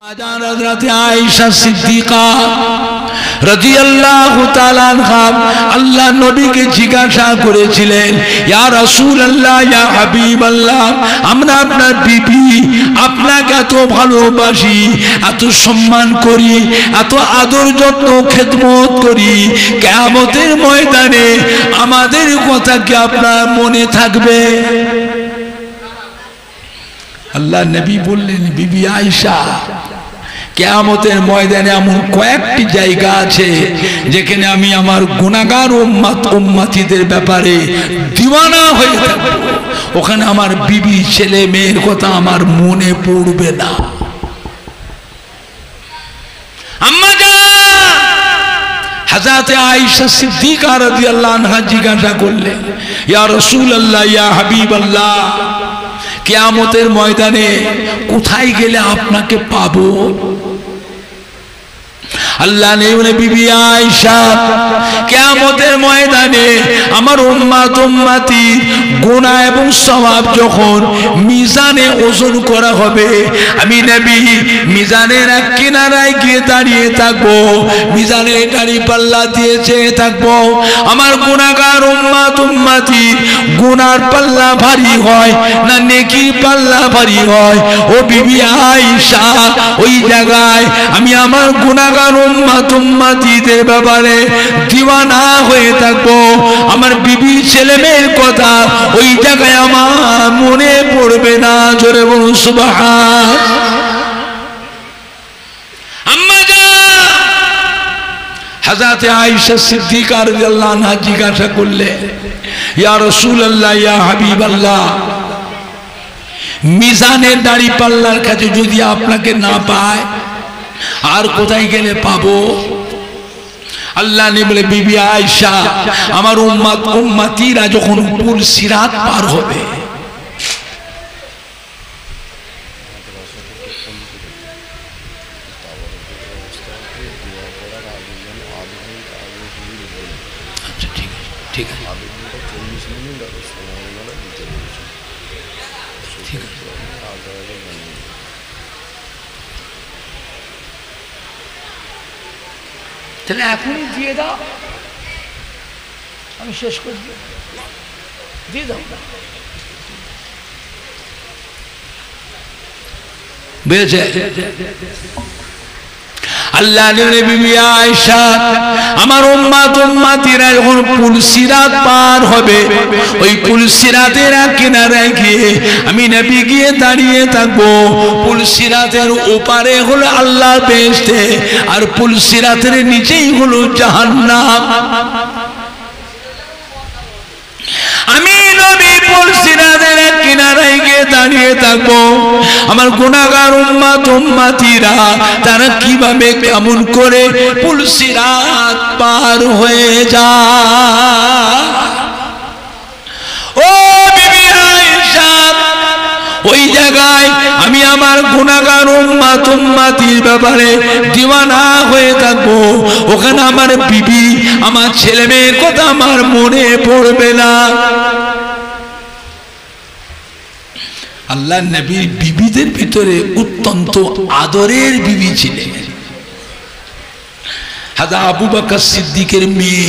हज़रत आयशा सिद्दीक़ा রাদিয়াল্লাহু তাআলা আনহা আল্লাহ নবীকে জিজ্ঞাসা করেছিলেন, ইয়া রাসূলুল্লাহ, ইয়া হাবিবাল্লাহ, আমরা আপনার বিবি, আপনাকে এত ভালোবাসি, এত সম্মান করি, এত আদর যত্ন খেদমত করি, কিয়ামতের ময়দানে আমাদের কথা কি আপনার মনে থাকবে? আল্লাহ নবী বললেন, বিবি আয়েশা, কিয়ামতের ময়দানে এমন কয়েকটি জায়গা আছে যেখানে আমি আমার গুনাহগার উম্মতিদের ব্যাপারে দিওয়ানা হয়ে থাকব, ওখানে আমার বিবি ছেলে মেয়ের কথা আমার মনে পড়বে না। আম্মা জান হযরত আয়েশা সিদ্দীকা রাদিয়াল্লাহু আনহা জিজ্ঞাসা করলেন, ইয়া রাসূলুল্লাহ, ইয়া হাবিবাল্লাহ, কিয়ামতের ময়দানে কোথায় গেলে আপনাকে পাবো? আল্লাহ নেই বিবি আয়েশা, কিয়ামতের ময়দানে আমার উম্মতি গুনাহ এবং সওয়াব যখন মিজানে ওজন করা হবে, আমি নবী মিজানের এক কিনারায় গিয়ে দাঁড়িয়ে থাকবো, মিজানের দাঁড়ি পাল্লা দিয়ে চেয়ে থাকবো। আমার গুনাহগার উম্মতি গুনার পাল্লা ভারী হয় না নেকির পাল্লা ভারী হয়? ও বিবি আয়েশা, ওই জায়গায় আমি আমার গুনাহগার উম্মতিদের ব্যাপারে দিওয়ানা হয়ে থাকবো, আমার বিবি ছেলে মেয়ের কথা ওই জায়গায় আমার মনে পড়বে না। জোরে বলুন সুবহান। আম্মা জান হযরত আয়েশা সিদ্দীকা রাদিয়াল্লাহু আনহা জিজ্ঞাসা করলেন, ইয়া রাসূলুল্লাহ, ইয়া হাবিবাল্লাহ, মিজানের দাড়ি পাল্লার কাছে যদি আপনাকে না পায় আর কোথায় গেলে পাবো? আল্লাহ নে বলে, বিবি আয়েশা, আমার উম্মতিরা যখন পুল সিরাত পার হবে, ঠিক আছে, তাহলে এখনই দিয়ে দাও, আমি শেষ করে দিয়ে দাও। বুঝেছে? আল্লাহ বিবি আয়েশা, আমার উম্মতিরা যখন পুল সিরাত পার হবে, ওই পুল সিরাতের কিনারায় গিয়ে আমি নবী গিয়ে দাঁড়িয়ে থাকবো। পুল সিরাতের ওপারে হলো আল্লাহর বেহেশত, আর পুল সিরাতের নিচেই হলো জাহান্নাম। আমি নবী পুল সিরাতের কিনারায় গিয়ে দাঁড়িয়ে থাকবো, আমার গুনাহগার উম্মতিরা তারা কিভাবে কেমন করে পুল সিরাত পার হয়ে যায়। ও বিবি আয়েশা, ওই জায়গায় আমি আমার গুনাহগার উম্মতির ব্যাপারে দিওয়ানা হয়ে থাকবো, ওখানে আমার বিবি আমার ছেলে মেয়ের কথা আমার মনে পড়বে না। আল্লাহ নবীর বিবিদের ভিতরে অত্যন্ত আদরের বিবি ছিলেন হযরত আবু বকর সিদ্দিকের মেয়ে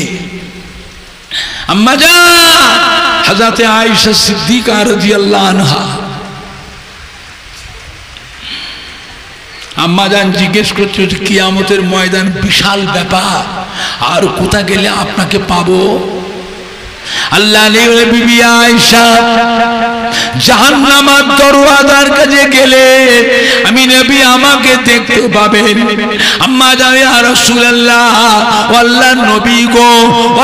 আম্মা জান হযরত আয়েশা সিদ্দীকা রাদিয়াল্লাহু আনহা। আম্মা জান জিজ্ঞেস করছে, কিয়ামতের ময়দান বিশাল ব্যাপার, আর কোথা গেলে আপনাকে পাবো? আল্লাহ নেই বিবি আয়েশা, জাহান্নামের দরওয়াজার কাছে গেলে আমি নবী আমাকে দেখতে পাবেন। আম্মা জান, ইয়া রাসূলুল্লাহ, আল্লাহর নবী গো,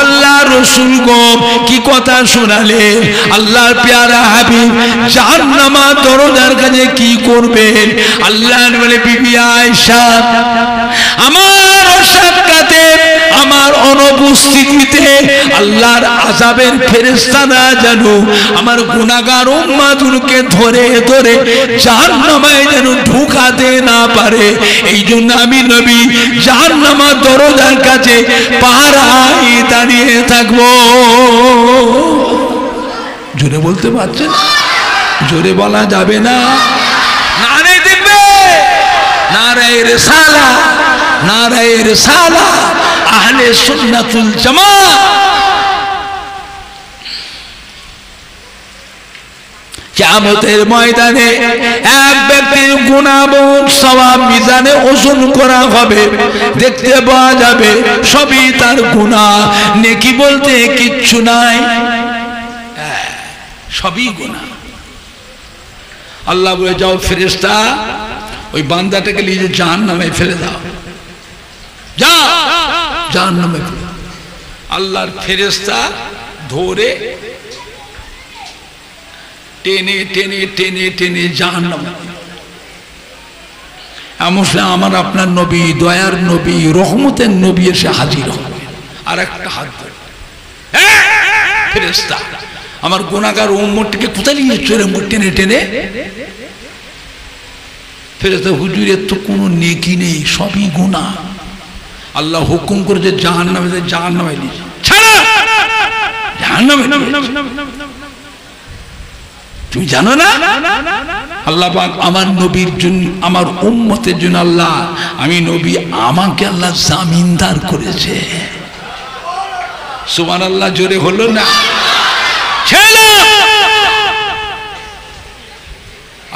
আল্লাহর রাসূল গো, কি কথা শোনালে? আল্লাহর প্যারা হাবিব জাহান্নামের দরওয়াজার কাছে কি করবেন? আল্লাহ বলে, বিবি আয়েশা, আমার সাক্ষাতে, আমার অনুপস্থিতিতে আল্লাহর আযাবের ফেরেশতারা যেন আমার গুনাহগার উম্মতকে ধরে ধরে জাহান্নামে যেন ঢুকাতে না পারে, এই জন্য আমি নবী জাহান্নামের দরজার কাছে পাহারায় দাঁড়িয়ে থাকবো। জোরে বলতে পারছেন? জোরে বলা যাবে না? নারে দিবে না। নারায়ে রিসালাহ, নারায়ে রিসালাহ, আহলে সুন্নাতুল জামাত। কিয়ামতের ময়দানে এক ব্যক্তির গুনাহ এবং সওয়াব মিজানে ওজন করা হবে, দেখতে পাওয়া যাবে সবই তার গুনাহ, নেকি বলতে কিচ্ছু নাই, সবই গুনাহ। আল্লাহ বলে, যাও ফেরেশতা ওই বান্দাটাকে নিয়ে জাহান্নামে ফেলে দাও, যা জাহান্নামে ফেলে। আল্লাহর ফেরেশতা ধরে টেনে টেনে টেনে টেনে জাহান্নামে। এমন আমার আপনার নবী, দয়ার নবী, রহমতের নবী এসে হাজির হবে, আর একটা হাত ধরে, ফেরেশতা আমার গুনাহগার উম্মতকে কোথায় নিয়ে চলে টেনে টেনে। ফেরেশতা, হুজুরের তো কোনো নেকি নেই, সবই গুনাহ। আল্লাহ হুকুম করে যে জাহান্নামে, জাহান্নামে নিয়ে ছাড়া, জাহান্নামে। তুমি জানো না আল্লাহ পাক আমার নবীর জন্য, আমার উম্মতের জন্য আল্লাহ, আমি নবী, আমাকে আল্লাহ জামিনদার করেছে। সুবহানাল্লাহ, জোরে হলো না?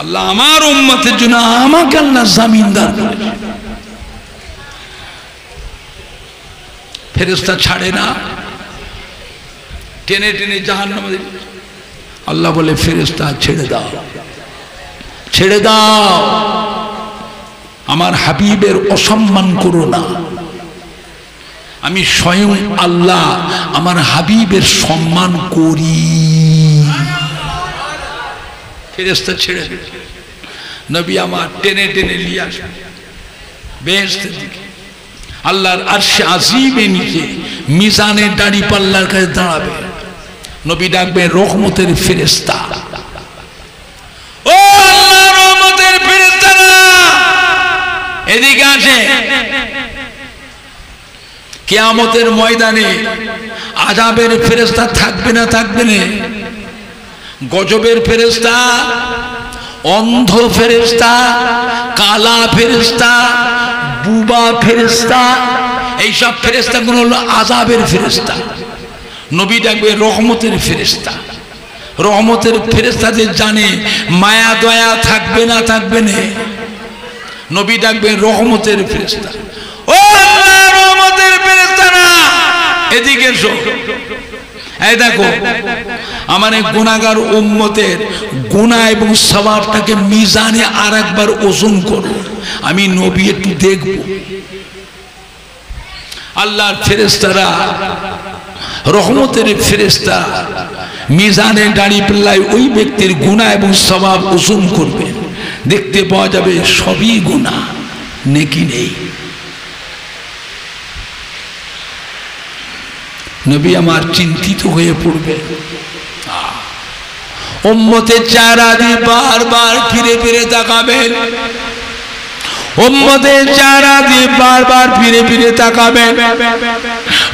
আল্লাহ আমার উম্মতের জন্য আমাকে আল্লাহ জামিনদার করেছে। ফেরেশতা ছাড়ে না, টেনে টেনে জাহান্নামে। আল্লাহ বলে, ফেরেশতা ছেড়ে দাও, ছেড়ে দাও, আমার হাবিবের অসম্মান করো না। আমি স্বয়ং আল্লাহ আমার হাবিবের সম্মান করি। ফেরেশতা ছেড়ে দে। নবী আমার টেনে টেনে নিয়ে আসে বেহেশতের দিকে। আল্লাহর আরশে আজিমের নিচে মিজানের দাড়ি পাল্লার কাছে দাঁড়াবে। নবী ডাকবে, রহমতের ফেরেশতা, ও আল্লাহ রহমতের ফেরেশতারা এদিকে আসে। কিয়ামতের ময়দানে আযাবের ফেরেশতা থাকবে না, থাকবে না। গজবের ফেরেশতা, অন্ধ ফেরেশতা, কালা ফেরেশতা, বুবা ফেরেশতা, এইসব ফেরেশতাগুলো হলো আযাবের ফেরেশতা। নবী ডাকবে রহমতের ফেরেশতা। রহমতের ফেরেশতাদের জানে মায়া দয়া থাকবে না, থাকবে না। নবী ডাকবে রহমতের ফেরেশতা, ও আল্লাহ রহমতের ফেরেশতারা এদিকে এসো। এই দেখো আমার গুনাহগার উম্মতের গুনাহ এবং সওয়াবটাকে মিজানে আরেকবার ওজন করো, আমি নবী একটু দেখব। আল্লাহর ফেরেশতারা, রহমতের ফেরেশতা মিজানে দাঁড়ি পাল্লায় ওই ব্যক্তির গুনাহ এবং সওয়াব ওজন করবে, দেখতে পাওয়া যাবে সবই গুনাহ, নেকি নেই। নবী আমার চিন্তিত হয়ে পড়বে। উম্মতের চেহারা দিয়ে বারবার ফিরে ফিরে তাকাবেন, উম্মতের চেহারা দিয়ে বারবার ফিরে ফিরে তাকাবেন।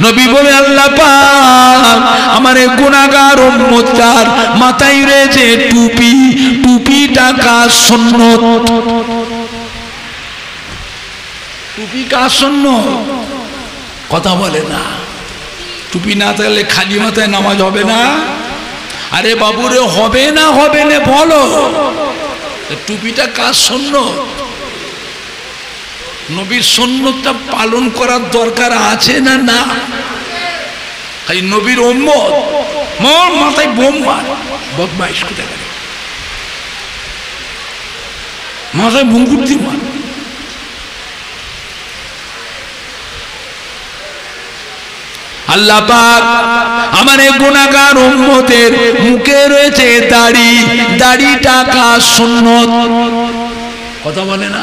নবী বলে, আল্লাহ পাক আমার গুনাহগার উম্মতটার মাথায় রয়েছে টুপি, টুপিটা কাজ সুন্নত। টুপি কাজ সুন্নত, কথা বলে না। টুপি না থাকলে খালি মাথায় নামাজ হবে না। আরে বাবুরে, হবে না, হবে না বলো। টুপিটা কাজ সুন্নত, নবীর সুন্নতটা পালন করার দরকার আছে না? না, খালি নবীর উম্মত মোর মাথায় বোম মার, বদমাইশ কোথায় গেল, মাথায় মুঙ্গুর দিয়ে মার। আল্লাহ পাক আমার গুনাহগার উম্মতের মুখে রয়েছে দাড়ি, দাড়িটা কাজ সুন্নত, কথা বলে না।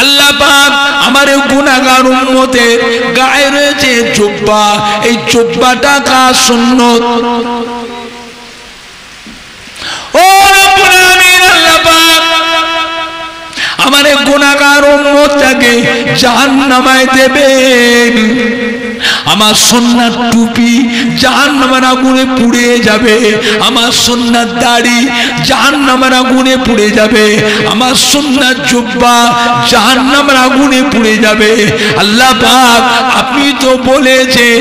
আল্লাহ পাক আমার গুনাহগার উম্মতের গায়ে রয়েছে জুব্বা, এই জুব্বাটা কাজ সুন্নত। ও রব্বুল আলামিন, আল্লাহ পাক আমার গুনাহগার উম্মতটাকে জাহান্নামে দেবেন। আমার সুন্নাত টুপি জাহান্নামের আগুনে পুড়ে যাবে, আমার সুন্নাত দাড়ি জাহান্নামের আগুনে পুড়ে যাবে, আমার সুন্নাত জুব্বা জাহান্নামের আগুনে পুড়ে যাবে। আল্লাহ পাক আপনি তো বলেছেন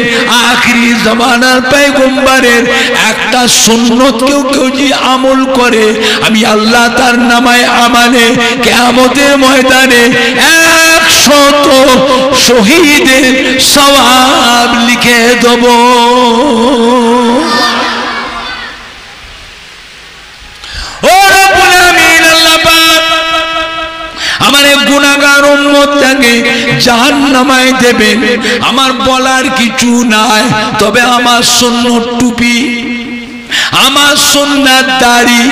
আখিরি জামানার পয়গম্বরের একটা সুন্নত কেউ যদি আমল করে আমি আল্লাহ তার নামায় আমালে কিয়ামতের ময়দানে 100 শহীদের সওয়াব লিখে দেব। ও রব্বুল আমিন, আল্লাহ পাক আমার এই গুনাহগার উম্মতটাকে জাহান্নামে দেবেন। আমার বলার কিছু নাই, তবে আমার সুন্নত টুপি, আমার সুন্নাত দাড়ি,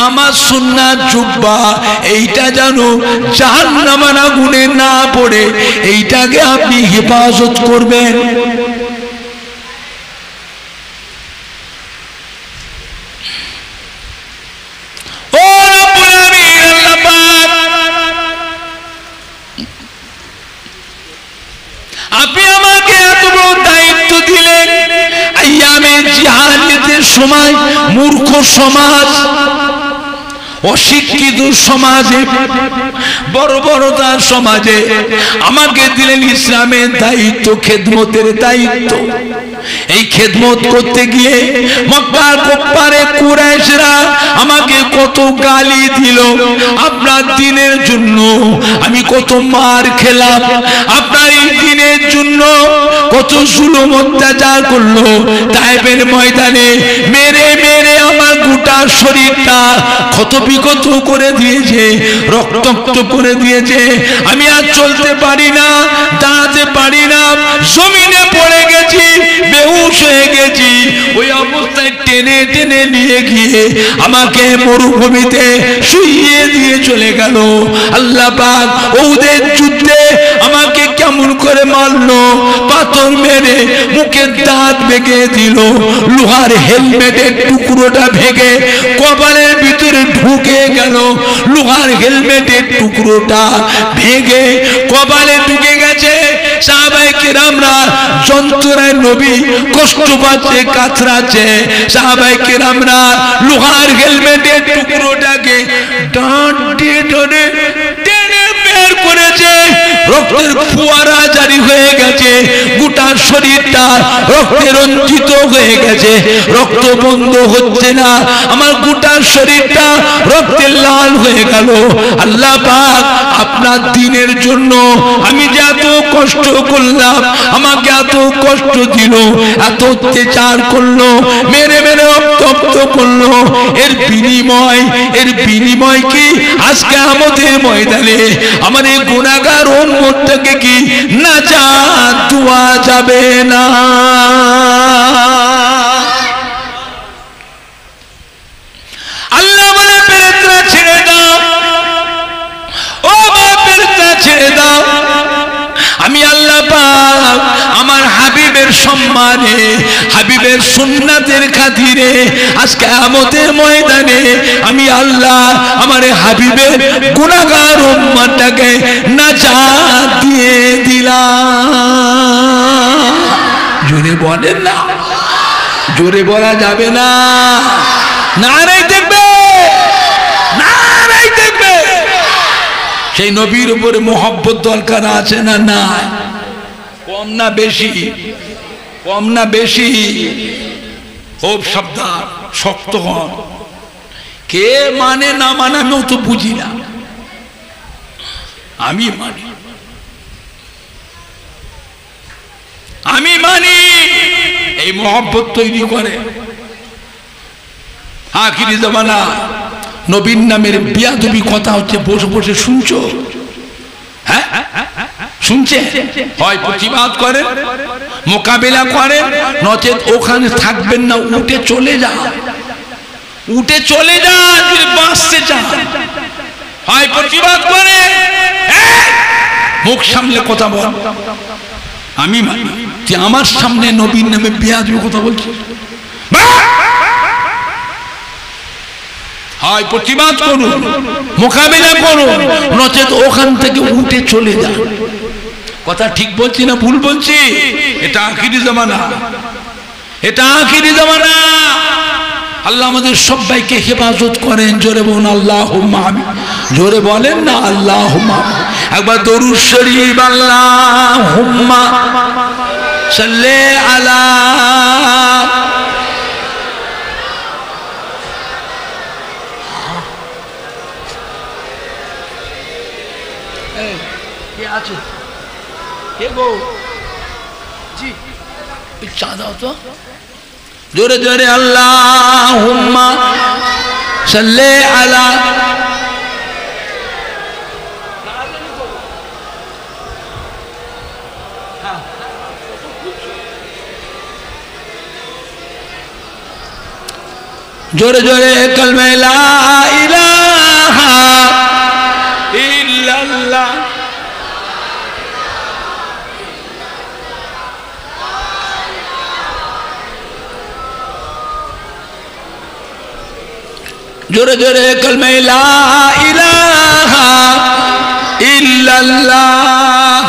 আমার সুন্নাত জুব্বা এইটা যেন জাহান্নামের আগুনে না পড়ে এইটাকে আপনি হেফাজত করবেন। ও রব্বুল আমিন, আল্লাহ পাক আপনি আমাকে এত বড় দায়িত্ব দিলেন। আইয়ামে জিহাদের সময় মূর্খ সমাজ, অশিক্ষিত সমাজে, বর্বরতার সমাজে আমাকে দিলেন ইসলামের দায়িত্ব, খেদমতের দায়িত্ব। এই খেদমত করতে গিয়ে মক্কার কুফারে কুরাইশরা আমাকে কত গালি দিল, আপনার দ্বীনের জন্য আমি কত মার খেলাম, আপনার এই দ্বীনের জন্য কত জুলুম অত্যাচার করলো। তায়েফের ময়দানে মেরে মেরে আমার গোটা শরীরটা ক্ষত বিক্ষত করে দিয়েছে, রক্তাক্ত করে দিয়েছে। আমি আর চলতে পারি না, দাঁড়াতে পারি না, জমিনে পড়ে গেছি, বেহুশ হয়ে গেছি। ওই অবস্থায় টেনে টেনে নিয়ে গিয়ে আমাকে মরুভূমিতে শুইয়ে দিয়ে চলে গেল। আল্লাহ পাক ওদের যুদ্ধে আমাকে কেমন করে মারলো, পাথর মেরে মুখের দাঁত ভেঙে দিল, লোহার হেলমেটের টুকরোটা ভেঙে কপালের ভিতরে ঢুকে গেল, লোহার হেলমেটের টুকরোটা ভেঙে কপালে ঢুকে গেছে। সাহাবায়ে কেরামরা যন্ত্রণায় নবী কষ্ট পাচ্ছে, কাতরাচ্ছে। সাহাবায়ে কেরামরা লোহার হেলমেটের টুকরোটাকে ডাঁট দিয়ে ধরে টেনে বের করেছে, রক্তের ফোয়ারা জারি হয়ে গেছে, গোটা শরীরটা রক্তে রঞ্জিত হয়ে গেছে, রক্ত বন্ধ হচ্ছে না, আমার গোটা শরীরটা রক্তে লাল হয়ে গেল। আল্লাহ পাক আপনার দ্বীনের জন্য আমি যে এত কষ্ট করলাম, আমাকে এত কষ্ট দিল, এত অত্যাচার করলো, মেরে মেরে রক্তাক্ত করলো, এর বিনিময় কি আজকে আমাদের ময়দানে আমার এই গুনাহগার উম্মতটাকে কি নাজাত দেওয়া যাবে না? আল্লাহ বলে ফেরেশতা ছেড়ে দাও, ও ফেরেশতা ছেড়ে দাও। আমি আল্লাহ পাক আমার হাবিবের সম্মানে, হাবিবের সুন্নাতের খাতিরে আজকে কিয়ামতের ময়দানে আমি আল্লাহ আমার হাবিবের গুনাহগার উম্মতটাকে নাজাত দিয়ে দিলাম। জোরে বলেন না, জোরে বলা যাবে না, নারায়ে দেখবে, নারায়ে দেখবে। সেই নবীর উপরে মোহব্বত দরকার আছে না? না, কম না বেশি, কম না বেশি? খুব সাবধান, শক্ত হন। কে মানে না মানে আমি তো বুঝি না, আমি মানি, আমি মানি। এই মোহব্বত তৈরি করে। আখিরি জামানা নবীর নামের বিয়াদবি কথা হচ্ছে, বসে বসে শুনছো? হ্যাঁ শুনছে? হয় প্রতিবাদ করেন, মোকাবেলা করেন, নচেত ওখানে থাকবেন না, উঠে চলে যান, উঠে চলে যান যদি বাঁচতে চান। হয় প্রতিবাদ করে, মুখ সামলে কথা বল। আমি মানি যে আমার সামনে নবীর নামে বিয়াদবি কথা বলছিস, হয় প্রতিবাদ করুন, মোকাবিলা করুন, নচেত ওখান থেকে উঠে চলে যান। কথা ঠিক বলছি না ভুল বলছি? এটা আখিরি জামানা, এটা আখিরি জামানা। আল্লাহ আমাদের সবাইকে হেফাজত করেন। জোরে বলুন আল্লাহুম্মা আমিন। জোরে বলেন না আল্লাহুম্মা। একবার দরুদ শরীফ আল্লাহুম্মা সাল্লি আলা। কে আছে? কে গো? জি চা দাও তো। জোরে জোরে আল্লাহুম্মা সাল্লি আলা। জোরে জোরে কালমা লা ইলাহা ইল্লাল্লাহ। জোরে জোরে কালমা লা ইলাহা ইল্লাল্লাহ।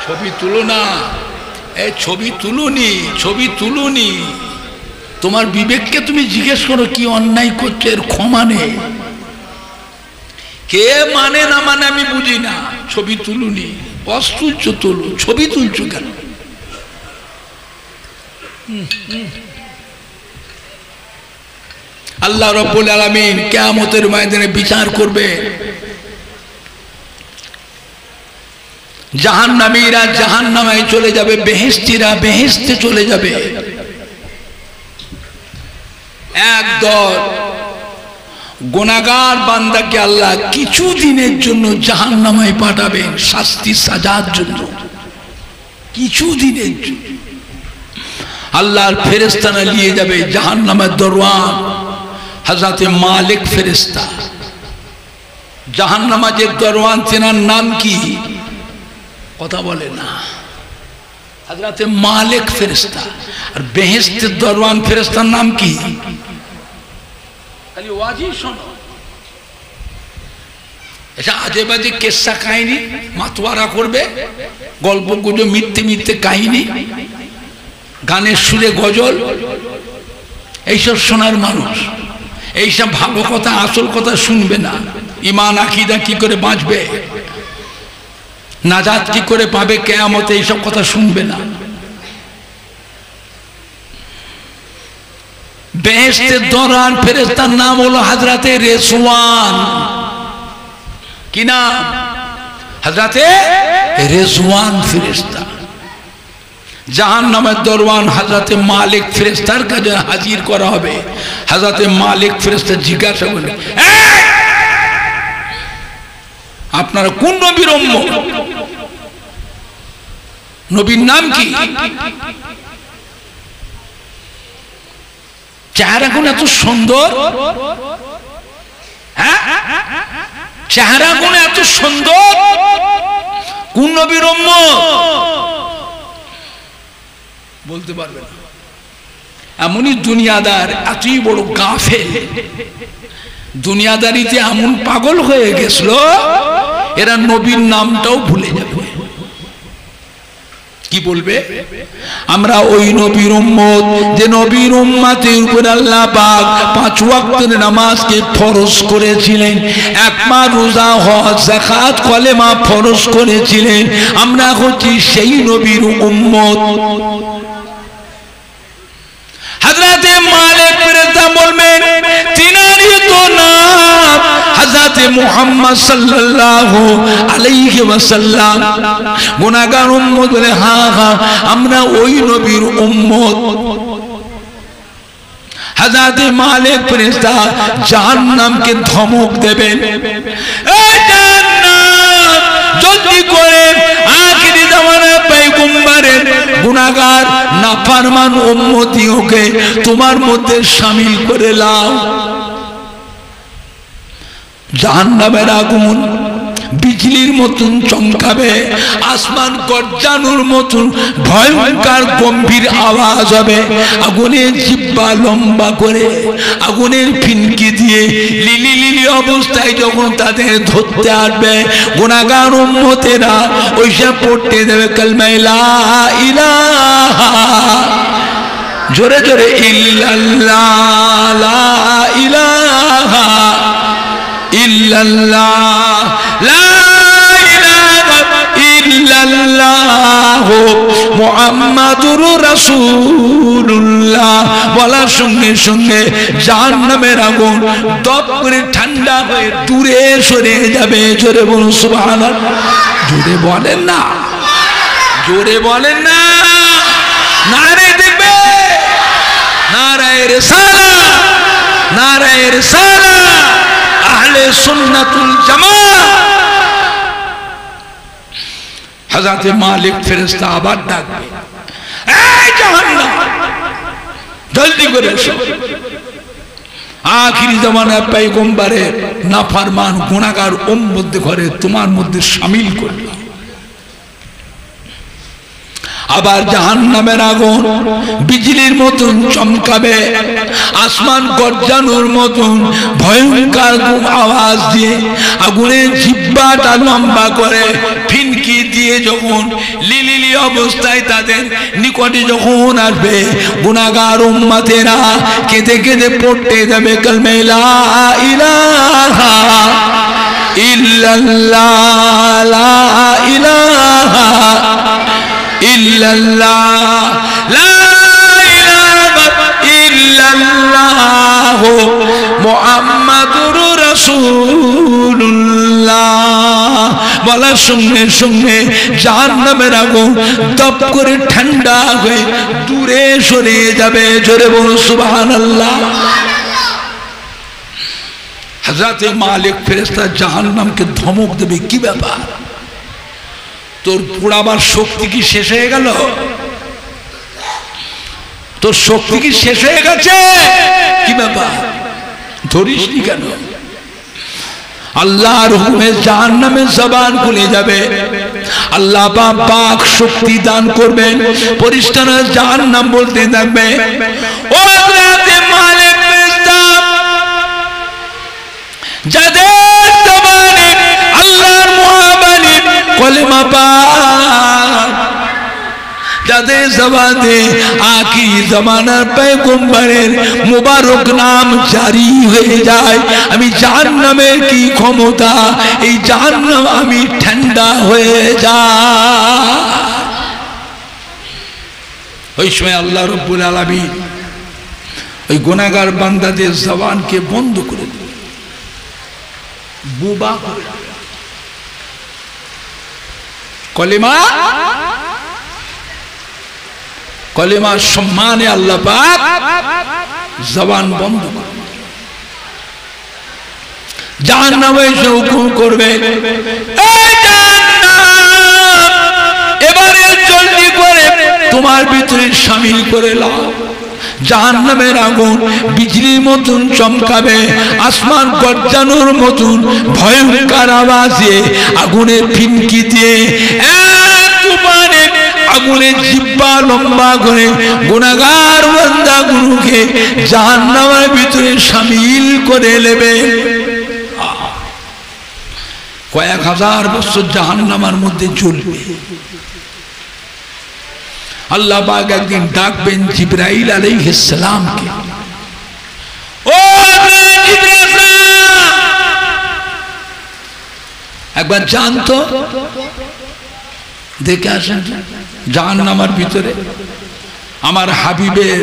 ছবি তুলো না, এই ছবি তুলুনি, ছবি তুলুনি। তোমার বিবেককে তুমি জিজ্ঞেস করো কি অন্যায় করছে, এর ক্ষমা নেই। কে মানে না মানে আমি বুঝি না। ছবি তুলুনি, বস তুলছো তুলো, ছবি তুলছো কেন? আল্লাহ রাব্বুল আলামিন কিয়ামতের ময়দানে বিচার করবে। জাহান্নামীরা জাহান্নামে চলে যাবে, বেহেশতীরা বেহেশতে চলে যাবে। একদল গুনাহগার বান্দাকে আল্লাহ কিছু দিনের জন্য জাহান্নামে পাঠাবেন শাস্তি সাজার জন্য, কিছু দিনের জন্য। আল্লাহর ফেরেশতারা নিয়ে যাবে জাহান্নামের দরওয়ান হযরতে মালিক ফেরেশতা। জাহান্নামের দরওয়ান তেনার নাম কি? কথা বলে না। হযরতে মালিক ফেরেশতা। আর বেহেশতের দরওয়ান ফেরেশতার নাম কি? খালি ওয়াজি শোনো। এটা আজে বাজে কেসা কাহিনী মাতোয়ারা করবে, গল্প গুজব, মিথ্যে মিথ্যে কাহিনী, গানের সুরে গজল, এইসব শোনার মানুষ। এইসব ভালো কথা আসল কথা শুনবে না। ঈমান আকীদা কি করে বাঁচবে, নাজাত কি করে পাবে কিয়ামতে, এইসব কথা শুনবে না। বেহেশতের দরওয়ান ফেরেশতার নাম হলো হযরতে রেজওয়ান। কি নাম? হযরতে রেজওয়ান ফেরেশতা। জাহান্নামের দরওয়ান হযরতে মালিক ফেরেশতার কাছে হাজির করা হবে। হযরতে মালিক ফেরেশতা জিজ্ঞাসা করলেন, আপনারা কোন নবীর উম্মত? নবীর নাম কি? চেহারা গুণ এত সুন্দর, হ্যাঁ চেহারা গুণ এত সুন্দর, কোন নবীর উম্মত? বলতে পারবে না। এমনই দুনিয়াদার, এতই বড় গাফেল, দুনিয়াদারিতে এমন পাগল হয়ে গেছিল এরা নবীর নামটাও ভুলে যাবে। কি বলবে? আমরা ওই নবীর উম্মত যে নবীর উম্মতের উপর আল্লাহ পাক 5 ওয়াক্তের নামাজকে ফরজ করেছিলেন, এক মাস রোজা, হজ, যাকাত, কলেমা ফরজ করেছিলেন। আমরা হচ্ছি সেই নবীর উম্মত। হযরতে মালিক ফেরেশতা বলবেন, তিনারই তো নাম হযরতে মুহাম্মদ সাল্লাল্লাহু আলাইহি ওয়াসাল্লাম। গুনাহগার উম্মত বলে, হ্যাঁ হ্যাঁ আমরা ওই নবীর উম্মত। হযরতে মালিক ফেরেশতা জাহান্নামকে ধমক দেবেন, এই জাহান্নাম জলদি করে আখিরি জামানার পয়গম্বরের গুনাহগার নাফরমান উম্মতিকে তোমার মধ্যে শামিল করে নাও। জাহান্নামের আগুন বিজলির মতন চমকাবে, আসমান গর্জানোর মতন ভয়ঙ্কর গম্ভীর আওয়াজ হবে। আগুনের জিহ্বা লম্বা করে আগুনের ফিনকি দিয়ে লিলি লিলি অবস্থায় যখন তাদের ধরতে আসবে, গুনাহগার উম্মতেরা ওইসা পড়তে দেবে কালমা লা ইলাহা, জোরে জোরে ইল্লাল্লাহ, লা ইলাহা ইল্লাল্লাহ, লা ইলাহা ইল্লাল্লাহ মুহাম্মাদুর রাসূলুল্লাহ বলার সঙ্গে সঙ্গে জাহান্নামের আগুন দপ করে ঠান্ডা হয়ে দূরে সরে যাবে। জোরে বলুন সুবহানাল্লাহ। জোরে বলেন না, জোরে বলেন না। নারে দেখবে, নারায়ে রিসালাত, নারায়ে রিসালাত, আহলে সুন্নাতুল জামাত। হযরত মালিক ফেরেশতা আবার ডাকবে, এই জাহান্নাম জলদি করে এসো। আখিরি জামানায় পয়গম্বরের নাফরমান গুনাহগার উম্মত ঘরে তোমার মধ্যে শামিল করলাম। আবার জাহান্নামের আগুন বিজলির মতন চমকাবে, আসমান গর্জানোর মতন ভয়ঙ্কর আওয়াজ দিয়ে আগুনের জিহ্বাটা লম্বা করে ফিনকি দিয়ে যখন লিলিলি অবস্থায় তাদের নিকটে যখন আসবে, গুনাহগার উম্মতেরা কেঁদে কেঁদে পড়তে যাবে কালমা লা ইলাহা ইল্লাল্লাহ, লা ইলাহা ইল্লাল্লাহ, লা ইলাহা ইল্লাল্লাহ মুহাম্মাদুর রাসূলুল্লাহ বলার সঙ্গে সঙ্গে জাহান্নামের আগুন দপ করে ঠান্ডা হয়ে দূরে সরে যাবে। জোরে বলুন সুবহানাল্লাহ। হযরত মালিক ফেরেশতা জাহান্নামকে ধমক দেবে, কি ব্যাপার, তোর পোড়াবার শক্তি কি শেষ হয়ে গেল? তোর শক্তি কি শেষ হয়ে গেছে? কি ব্যাপার, ধরিসনি কেন? আল্লাহর হুকুমে জাহান্নামের জবান খুলে যাবে, আল্লাহ পাক শক্তি দান করবেন, পরিষ্কার জাহান্নাম বলতে থাকবে, ও হযরত মালিক ফেরেশতা, যাদের জবানে আল্লাহর মুহাব্বত কলেমা পাক, যাদের জবানে আখিরি জামানার পয়গম্বরের মুবারক নাম জারি হয়ে যায়, আমি জাহান্নামের কি ক্ষমতা, এই জাহান্নাম আমি ঠান্ডা হয়ে যায়। ওই সময় আল্লাহ রাব্বুল আলামিন ওই গুনাহগার বান্দাদের জবানকে বন্ধ করে দেবে, বুবা করে দেবে। কলেমা কলেমার সম্মানে আল্লাহ পাক জবান বন্ধ করবে। জাহান্নামে এসে হুকুম করবে, এই জাহান্নাম, এবারে জলদি করে তোমার ভিতরে শামিল করে লাও। জাহান্নামের আগুন বিজলির মতন চমকাবে, আসমান গর্জানোর মতন ভয়ঙ্কর আওয়াজে আগুনের ফিনকি দিয়ে একবারে আগুনের জিহ্বা লম্বা করে গুনাহগার বান্দাগুলোকে জাহান্নামের ভিতরে শামিল করে নেবে। কয়েক হাজার বছর জাহান্নামের মধ্যে চলবে। আল্লাহ পাক একদিন ডাকবেন জিবরাইল আলাইহিস সালামকে, ও জিবরাইল, একবার জানতো দেখে আসেন জাহান্নামের ভিতরে আমার হাবিবের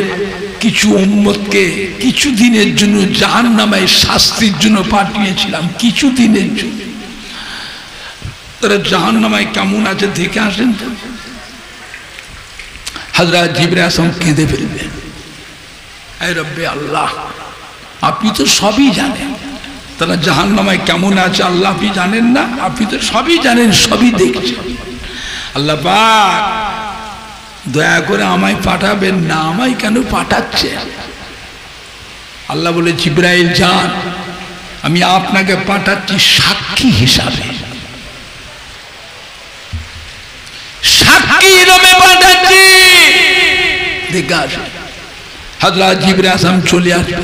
কিছু উম্মতকে কিছু দিনের জন্য জাহান্নামের শাস্তির জন্য পাঠিয়েছিলাম, কিছু দিনের জন্য। তারা জাহান্নামে কেমন আছে দেখে আসেন তো। হযরত জিবরাইল আসলাম কেঁদে ফেলবেন, এই রব্বে আল্লাহ, আপনি তো সবই জানেন, তারা জাহান্নামে কেমন আছে আল্লাহ আপনি জানেন না? আপনি তো সবই জানেন, সবই দেখছেন। আল্লাহ পাক দয়া করে আমায় পাঠাবেন না, আমায় কেন পাঠাচ্ছে? আল্লাহ বলে, জিবরাইল যান, আমি আপনাকে পাঠাচ্ছি সাক্ষী হিসাবে। দেখে আসে। হযরত জিবরাইল আসলাম চলে আসবে,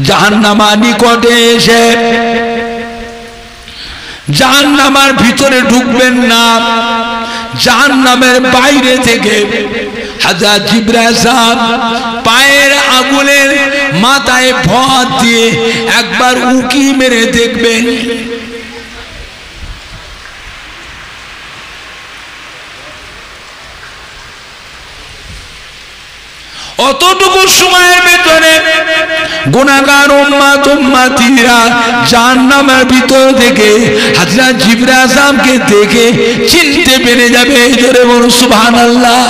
জাহান্নামের নিকটে এসে জাহান্নামের ভিতরে ঢুকবেন না, জাহান্নামের বাইরে থেকে হযরত জিবরাইল সাহেব পায়ের আগুনের মাথায় ভর দিয়ে একবার উকি মেরে দেখবেন। অতটুকু সময়ের ভিতরে গুনাহগার উম্মত উম্মতিরা জাহান্নামের ভিতর থেকে হযরত জিবরাইল সাহেবকে দেখে চিনতে পেরে যাবে। জোরে বলুন সুবহানাল্লাহ।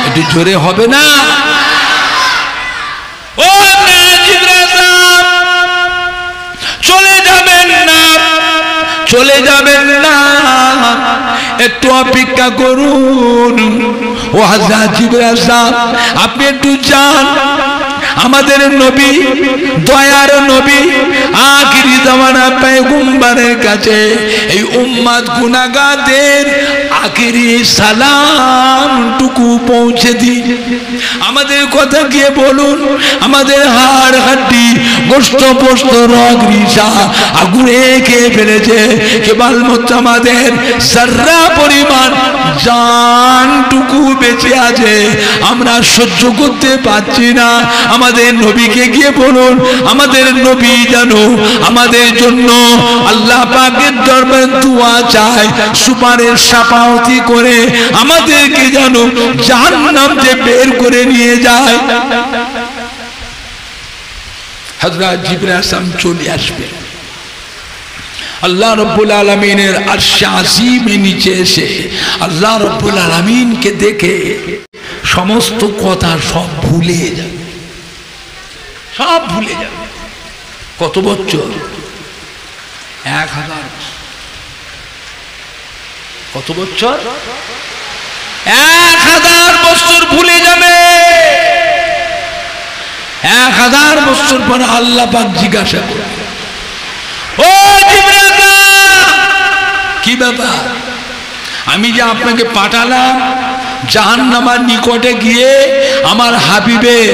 একটু জোরে হবে না? ও জিবরাইল সাহেব চলে যাবেন না, চলে যাবেন না, একটু অপেক্ষা করুন। ও হযরত জিবরাইল সাহেব আপনি একটু যান, আমাদের নবী, দয়ার নবী, আখিরি জামানা পয়গম্বরের কাছে এই উম্মত গুনাহগারদের আখিরি সালামটুকু পৌঁছে দিন। আমাদের কথা গিয়ে বলুন, আমাদের হাড় হাড্ডি গোশত পোস্ত রগ রিসা আগুনে খেয়ে ফেলেছে, কেবলমাত্র আমাদের সাররা পরিমাণ জানটুকু বেঁচে আছে, আমরা সহ্য করতে পারছি না। আমাদের নবীকে গিয়ে বলুন, আমাদের নবী জানো আমাদের জন্য আল্লাহ পাকের দরবারে দোয়া চায়, সুপারিশ শাফাআতি করে আমাদেরকে জানো জাহান্নাম থেকে বের করে নিয়ে যায়। হযরত জিবরাইল আসলাম চলে আসবে, আল্লাহ রব্বুল আলামিনের আরশে আজিমের নিচে এসে আল্লাহ রব্বুল আলামিনকে দেখে সমস্ত কথা সব ভুলে যাবে, সব ভুলে যাবে। কত বছর? 1000। কত বছর? 1000 বছর ভুলে যাবে। 1000 বছর পর আল্লাহ পাক জিজ্ঞাসা করবে, ও জিবরাইল কি ব্যাপার? আমি যে আপনাকে পাঠালাম জাহান্নামের নিকটে গিয়ে আমার হাবিবের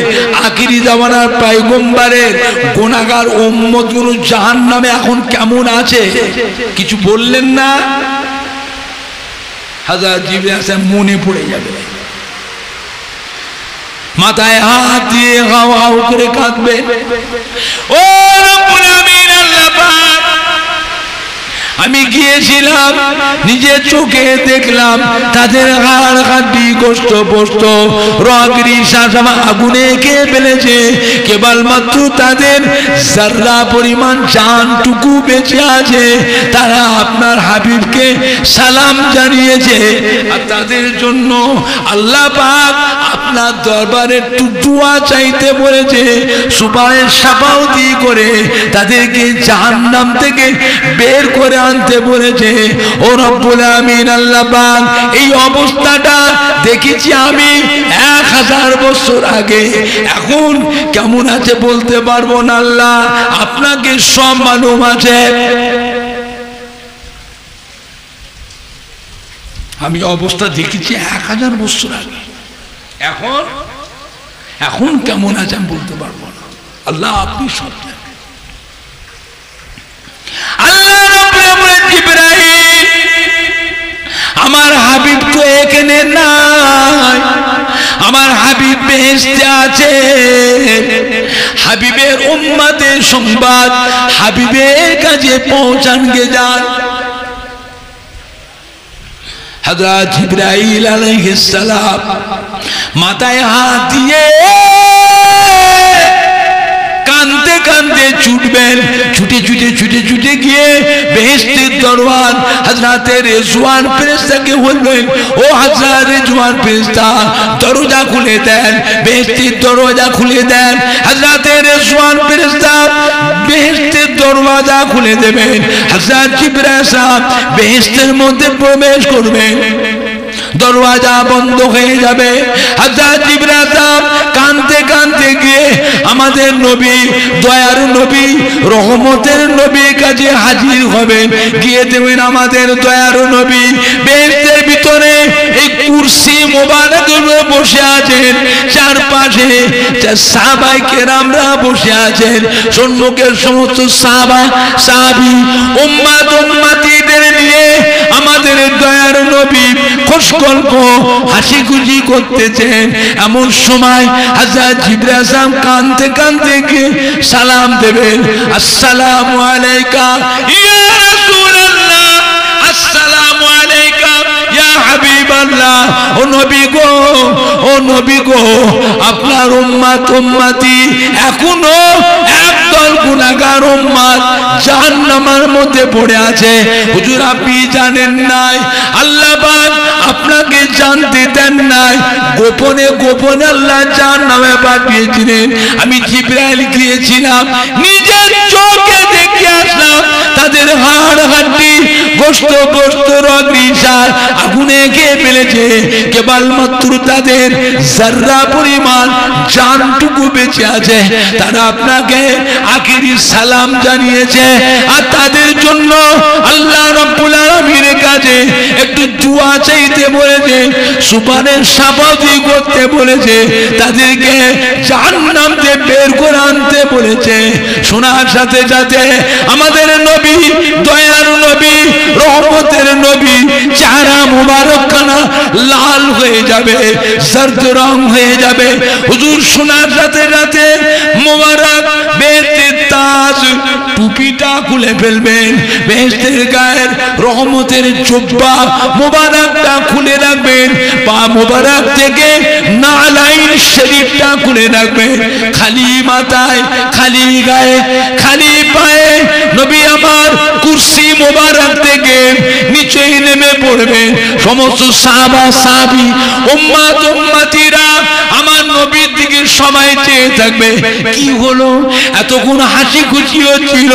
আখিরি জামানার পয়গম্বরের গুনাহগার উম্মতগুলো জাহান্নামে এখন কেমন আছে কিছু বললেন না? হযরত জিবরাইল আসলাম মনে পড়ে যাবে, মাথায় হাত দিয়ে হাও হাও করে কাঁদবে। ও রব্বুল আমিন, আল্লাহ পাক আমি গিয়েছিলাম, নিজের চোখে দেখলাম তাদের হাড় হাড্ডি গোশত পোস্ত রগ রিসা সব আগুনে খেয়ে ফেলেছে, কেবলমাত্র তাদের যারা পরিমাণ জানটুকু বেঁচে আছে। তারা আপনার হাবিবকে সালাম জানিয়েছে, আর তাদের জন্য আল্লাহ পাক আপনার দরবারে একটু দোয়া চাইতে বলেছে, সুপারিশ শাফাআতি করে তাদেরকে জাহান্নাম থেকে বের করে আনতে বলেছে। ও রব্বুল আমিন, আল্লাহ পাক এই অবস্থাটা দেখেছি আমি 1000 বছর আগে, এখন কেমন আছে বলতে পারবো না। আল্লাহ আপনাকে সব মালুম আছে। আমি অবস্থা দেখেছি 1000 বছর আগে, এখন কেমন আছে আমি বলতে পারবো না। আল্লাহ আপনি সব জানেন। আল্লাহ জিবরাইল আমার হাবিব তো এখানে নাই, আমার হাবিব বেহেশতে আছে। হাবিবের উম্মতের সংবাদ হাবিবের কাছে পৌঁছান গে যান। হযরত জিবরাইল আলাইহিস সালাম মাথায় হাত দিয়ে কাঁদতে কাঁদতে ছুটবেন, ছুটে ছুটে ছুটে ছুটে গিয়ে বেহেশতের দরওয়ান হযরতে রিজওয়ান ফেরেশতাকে বলবেন, ও হযরত রিজওয়ান ফেরেশতা দরজা খুলে দেন, বেহেশতের দরজা খুলে দেন। হযরতে রিজওয়ান ফেরেশতা বেহেশতের দরওয়াজা খুলে দেবেন, হযরত জিবরাইল সাহেব বেহেশতের মধ্যে প্রবেশ করবেন, দরওয়াজা বন্ধ হয়ে যাবে। হযরত জিবরাইল সাহেব কাঁদতে কাঁদতে গিয়ে আমাদের নবী, দয়ার নবী, রহমতের নবীর কাছে হাজির হবেন। গিয়ে দেবেন আমাদের দয়ার নবী বেহেশতের ভিতরে এই কুরসি মোবারক বসে আছেন, চারপাশে সাহাবায়ে কেরামরা বসে আছেন, সম্মুখের সমস্ত সাহাবা সাহাবী উম্মাত উম্মতিদের নিয়ে আমাদের দয়ার নবী খুশ গল্প হাসি খুশি করতেছেন। এমন সময় হযরত জিবরাইল সাহেব কাঁদতে কাঁদতে গিয়ে সালাম দেবেন, আসসালামু আলাইকা ইয়া রাসূলুল্লাহ, আসসালামু আলাইকা ইয়া হাবিবাল্লাহ। ও নবী গো, ও নবী গো, আপনার উম্মত উম্মতি এখনো একদল গুনাহগার উম্মত জাহান্নামের মধ্যে পড়ে আছে। হুজুর আপনি জানেন নাই, আল্লাহ পাক আপনাকে জানতে দেন নাই, গোপনে গোপনে আল্লাহ জাহান্নামে পাঠিয়েছিলেন। আমি জিবরাইল গিয়েছিলাম, নিজের চোখে দেখে আসলাম তাদের হাড় হাড্ডি গোশত গোশত রগিসার আগুনে খেয়ে ফেলেছে, কেবলমাত্র তাদের যারা পরিমাণ জানটুকু বেঁচে আছে। তারা আপনাকে আখিরি সালাম জানিয়েছে, আর তাদের জন্য আল্লাহ রাব্বুল আলামিনের কাছে একটু দোয়া চাইতে বলেছে, সুপারিশ সাফাতি করতে বলেছে, তাদেরকে জাহান্নাম থেকে বের করে আনতে বলেছে। শোনার সাথে সাথে আমাদের নবী, দয়ার নবী, রহমতের নবী চেহারা মুবারকখানা লাল হয়ে যাবে, জর্দ রং হয়ে যাবে। হুজুর শোনার সাথে সাথে মুবারক বেহেশতের তাজ টুপিটা খুলে ফেলবেন, বেহেশতের গায়ের রহমতের জুব্বা মুবারকটা খুলে রাখবেন, পা মুবারক থেকে নালাইন শরীফটা খুলে রাখবেন। খালি মাথায়, খালি গায়ে, খালি পায়ে নবী আমার কুরসি মুবারক থেকে নিচে নেমে পড়বেন। সমস্ত সাহাবা সাহাবী উম্মত উম্মতিরা আমার নবীর দিকে সবাই চেয়ে থাকবে। কি হলো? এতক্ষণ হাসি খুশি হচ্ছিল,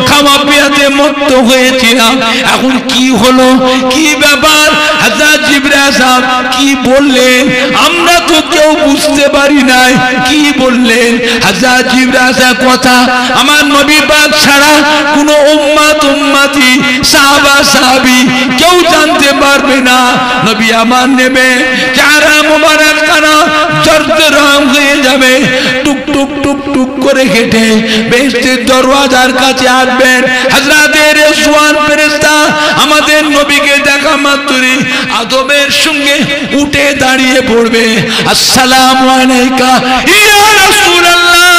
খাওয়া পেয়াতে মত্ত হয়েছিলাম, এখন কি হলো? কি ব্যাপার? হযরত জিবরাইল সাহেব কি বললেন? আমরা তো কেউ বুঝতে পারি নাই। কি বললেন? হযরত জিবরাইল সাহেব কথা আমার নবী পাক ছাড়া কোনো উম্মত উম্মতি সাহাবা সাহাবী কেউ জানতে পারবে না। নবী আমার নেবে চেহারা মুবারক খানা জর্দ রং হয়ে যাবে, টুক টুক টুক টুক করে হেঁটে বেহেশতের দরওয়াজার কাছে আসবেন। হযরত রিজওয়ান ফেরেশতা আমাদের নবীকে দেখা মাত্রই আদবের সঙ্গে উঠে দাঁড়িয়ে পড়বে, আসসালামু আলাইকা ইয়া রাসূলুল্লাহ,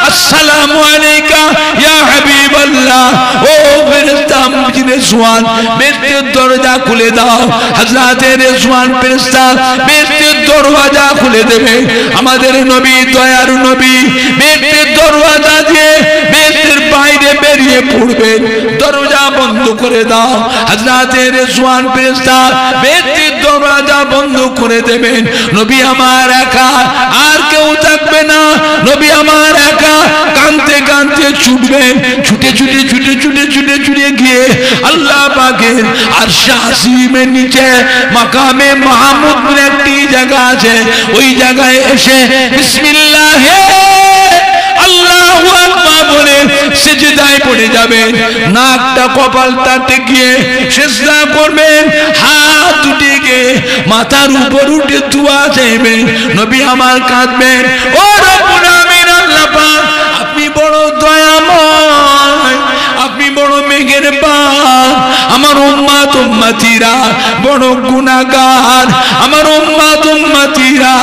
আসসালামু আলাইকা ইয়া হাবিবাল্লাহ। ও ফেরেশতা রিজওয়ান, বেহেশতের দরজা খুলে দাও। হযরত রিজওয়ান ফেরেশতা বেহেশতের দরওয়াজা খুলে দেবে। আমাদের নবী, দয়ার নবী বেহেশতের দরওয়াজা দিয়ে বেহেশতের বাইরে বেরিয়ে পড়বেন। দরজা বন্ধ করে দাও। হযরত রিজওয়ান ফেরেশতা বেহেশতের দরওয়াজা বন্ধ করে দেবেন। নবী আমার একা, আর কেউ থাকবে না। নবী আমার একা কাঁদতে কাঁদতে ছুটবেন, ছুটে ছুটে ছুটে ছুটে ছুটে ছুটে গিয়ে আল্লাহ পাকের আরশে আজিমের নিচে মাকামে মাহমুদ বলে একটি জায়গা আছে, ওই জায়গায় এসে বিসমিল্লাহ আল্লাহু আকবার বলে সিজদায় পড়ে যাবেন। নাকটা কপালটা টেকিয়ে সিজদা করবেন, হাত দুটিকে মাথার উপর উঠে দোয়া চাইবেন। নবী আমার কাঁদবেন, ও রব্বুল আমিন আল্লাহ পাক আপনি বড় দয়াময়, আপনি বড় মেহেরবান। আমার উম্মত উম্মতিরা বড় গুনাহগার, আমার উম্মত উম্মতিরা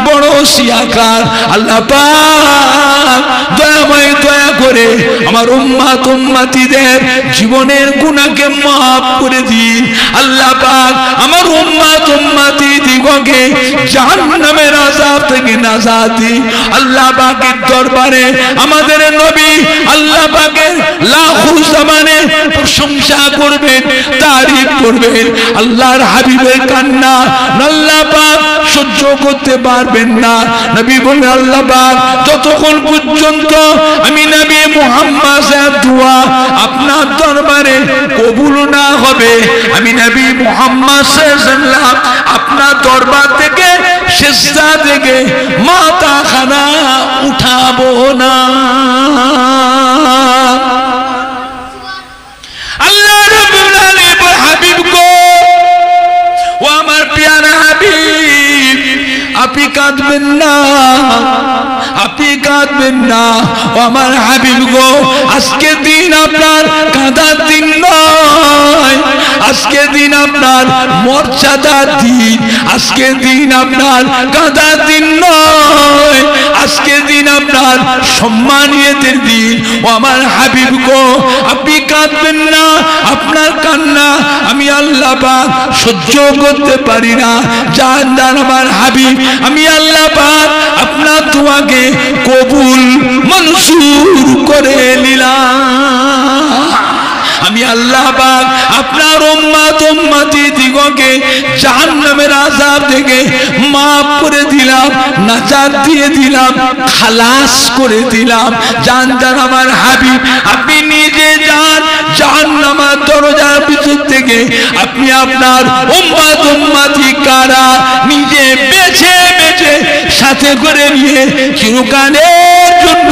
বড় সিয়াকার। আল্লাহ পাক দয়াময় দয়া করে আমার উম্মত উম্মতিদের জীবনের গুনাহকে মাফ করে দিন। আল্লাহ পাক আমার উম্মত উম্মতি দিগকে জাহান্নামের আযাব থেকে নাজাত দিন। আল্লাহ পাকের দরবারে আমাদের নবী আল্লাহ পাকের লাখো জমানে প্রশংসা করবেন, তারিফ করবেন। আল্লাহর হাবিবের কান্না আল্লাহ পাক সহ্য করতে পারবেন না। নবী বলেন, আল্লাহ পাক যতক্ষণ পর্যন্ত আমি নবী মুহাম্মদ সাহেব দোয়া আপনার দরবারে কবুল না হবে, আমি নবী মুহাম্মদ সাল্লাল্লাহু আলাইহি ওয়াসাল্লাম আপনার দরবার থেকে সিজদা থেকে মাথা খানা উঠাবো না। আল্লাহ রাব্বুল আলামিন হাবিব গো, ও আমার প্রিয় হাবিব, আপনি কাঁদবেন না, আপনি কাঁদবেন না। ও আমার হাবিব গো, আজকে দিন আপনার কাঁদার দিন নয়, আজকে দিন আপনার মর্যাদার দিন, আজকে দিন আপনার কাঁদার দিন নয়, আজকে দিন আপনার সম্মানিয়তের দিন। ও আমার হাবিব গো, আপনি কাঁদবেন না, আপনার কান্না আমি আল্লাহ পাক সহ্য করতে পারি না। জান আমার হাবিব, আমি আল্লাহ পাক আপনার দোয়াকে কবুল মনসুর করে নিলাম। আমি আল্লাহ পাক আপনার উম্মত উম্মতি দিগকে জাহান্নামের আযাব থেকে মাফ করে দিলাম, নাজাত দিয়ে দিলাম, খালাস করে দিলাম। জানতাম আমার হাবিব, আপনি নিজে যান জাহান্নামের দরজার ভিতর থেকে, আপনি আপনার উম্মত উম্মতি কারা নিজে বেছে বেছে সাথে করে নিয়ে চিরকালের জন্য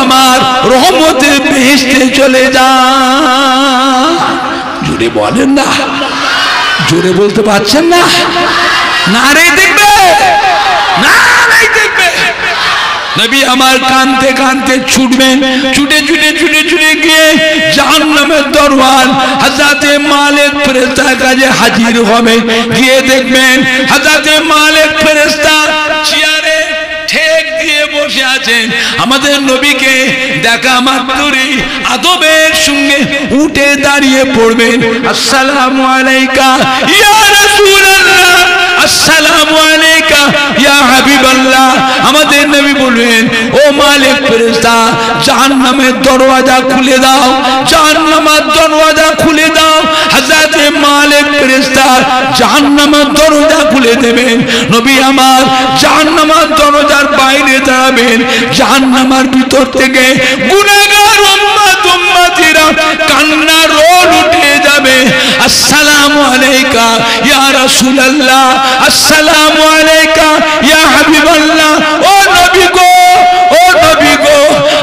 আমার রহমতের বেহেশতে চলে যান। জোরে বলেন না, জোরে বলতে পারছেন না? নারে দেখবে, নারে দেখবে। নবী আমার কানতে কানতে ছুটবেন, ছুটে ছুটে ছুটে ছুটে গিয়ে জাহান্নামের দরওয়ান হযরতে মালিক ফেরেশতার কাছে হাজির হবে। গিয়ে দেখবেন হযরতে মালিক ফেরেশতা চেয়ারে ঠেক দিয়ে বসে আছেন। আমাদের নবীকে দেখা মাত্রই আদবের সঙ্গে উঠে দাঁড়িয়ে পড়বেন, আসসালামু আলাইকা ইয়া রাসূলুল্লাহ, আসসালামু আলাইকা ইয়া হাবিবাল্লাহ। আমাদের নবী বলবেন, ও মালিক ফেরেশতা, জাহান্নামের দরওয়াজা খুলে দাও, জাহান্নামের দরওয়াজা খুলে দাও। হযরতে মালিক ফেরেশতা জাহান্নামের দরওয়াজা খুলে দেবেন। নবী আমার জাহান্নামের দরজার বাইরে দাঁড়াবেন। জাহান্নামের ভিতর থেকে গুনাহগার উম্মত উম্মতিরা কান্নার রোল উঠে যাবে, আসসালামু আলাইকা ইয়া রাসূলুল্লাহ, আসসালামু আলাইকা ইয়া হাবিবাল্লাহ। ও নবী গো, ও নবী গো,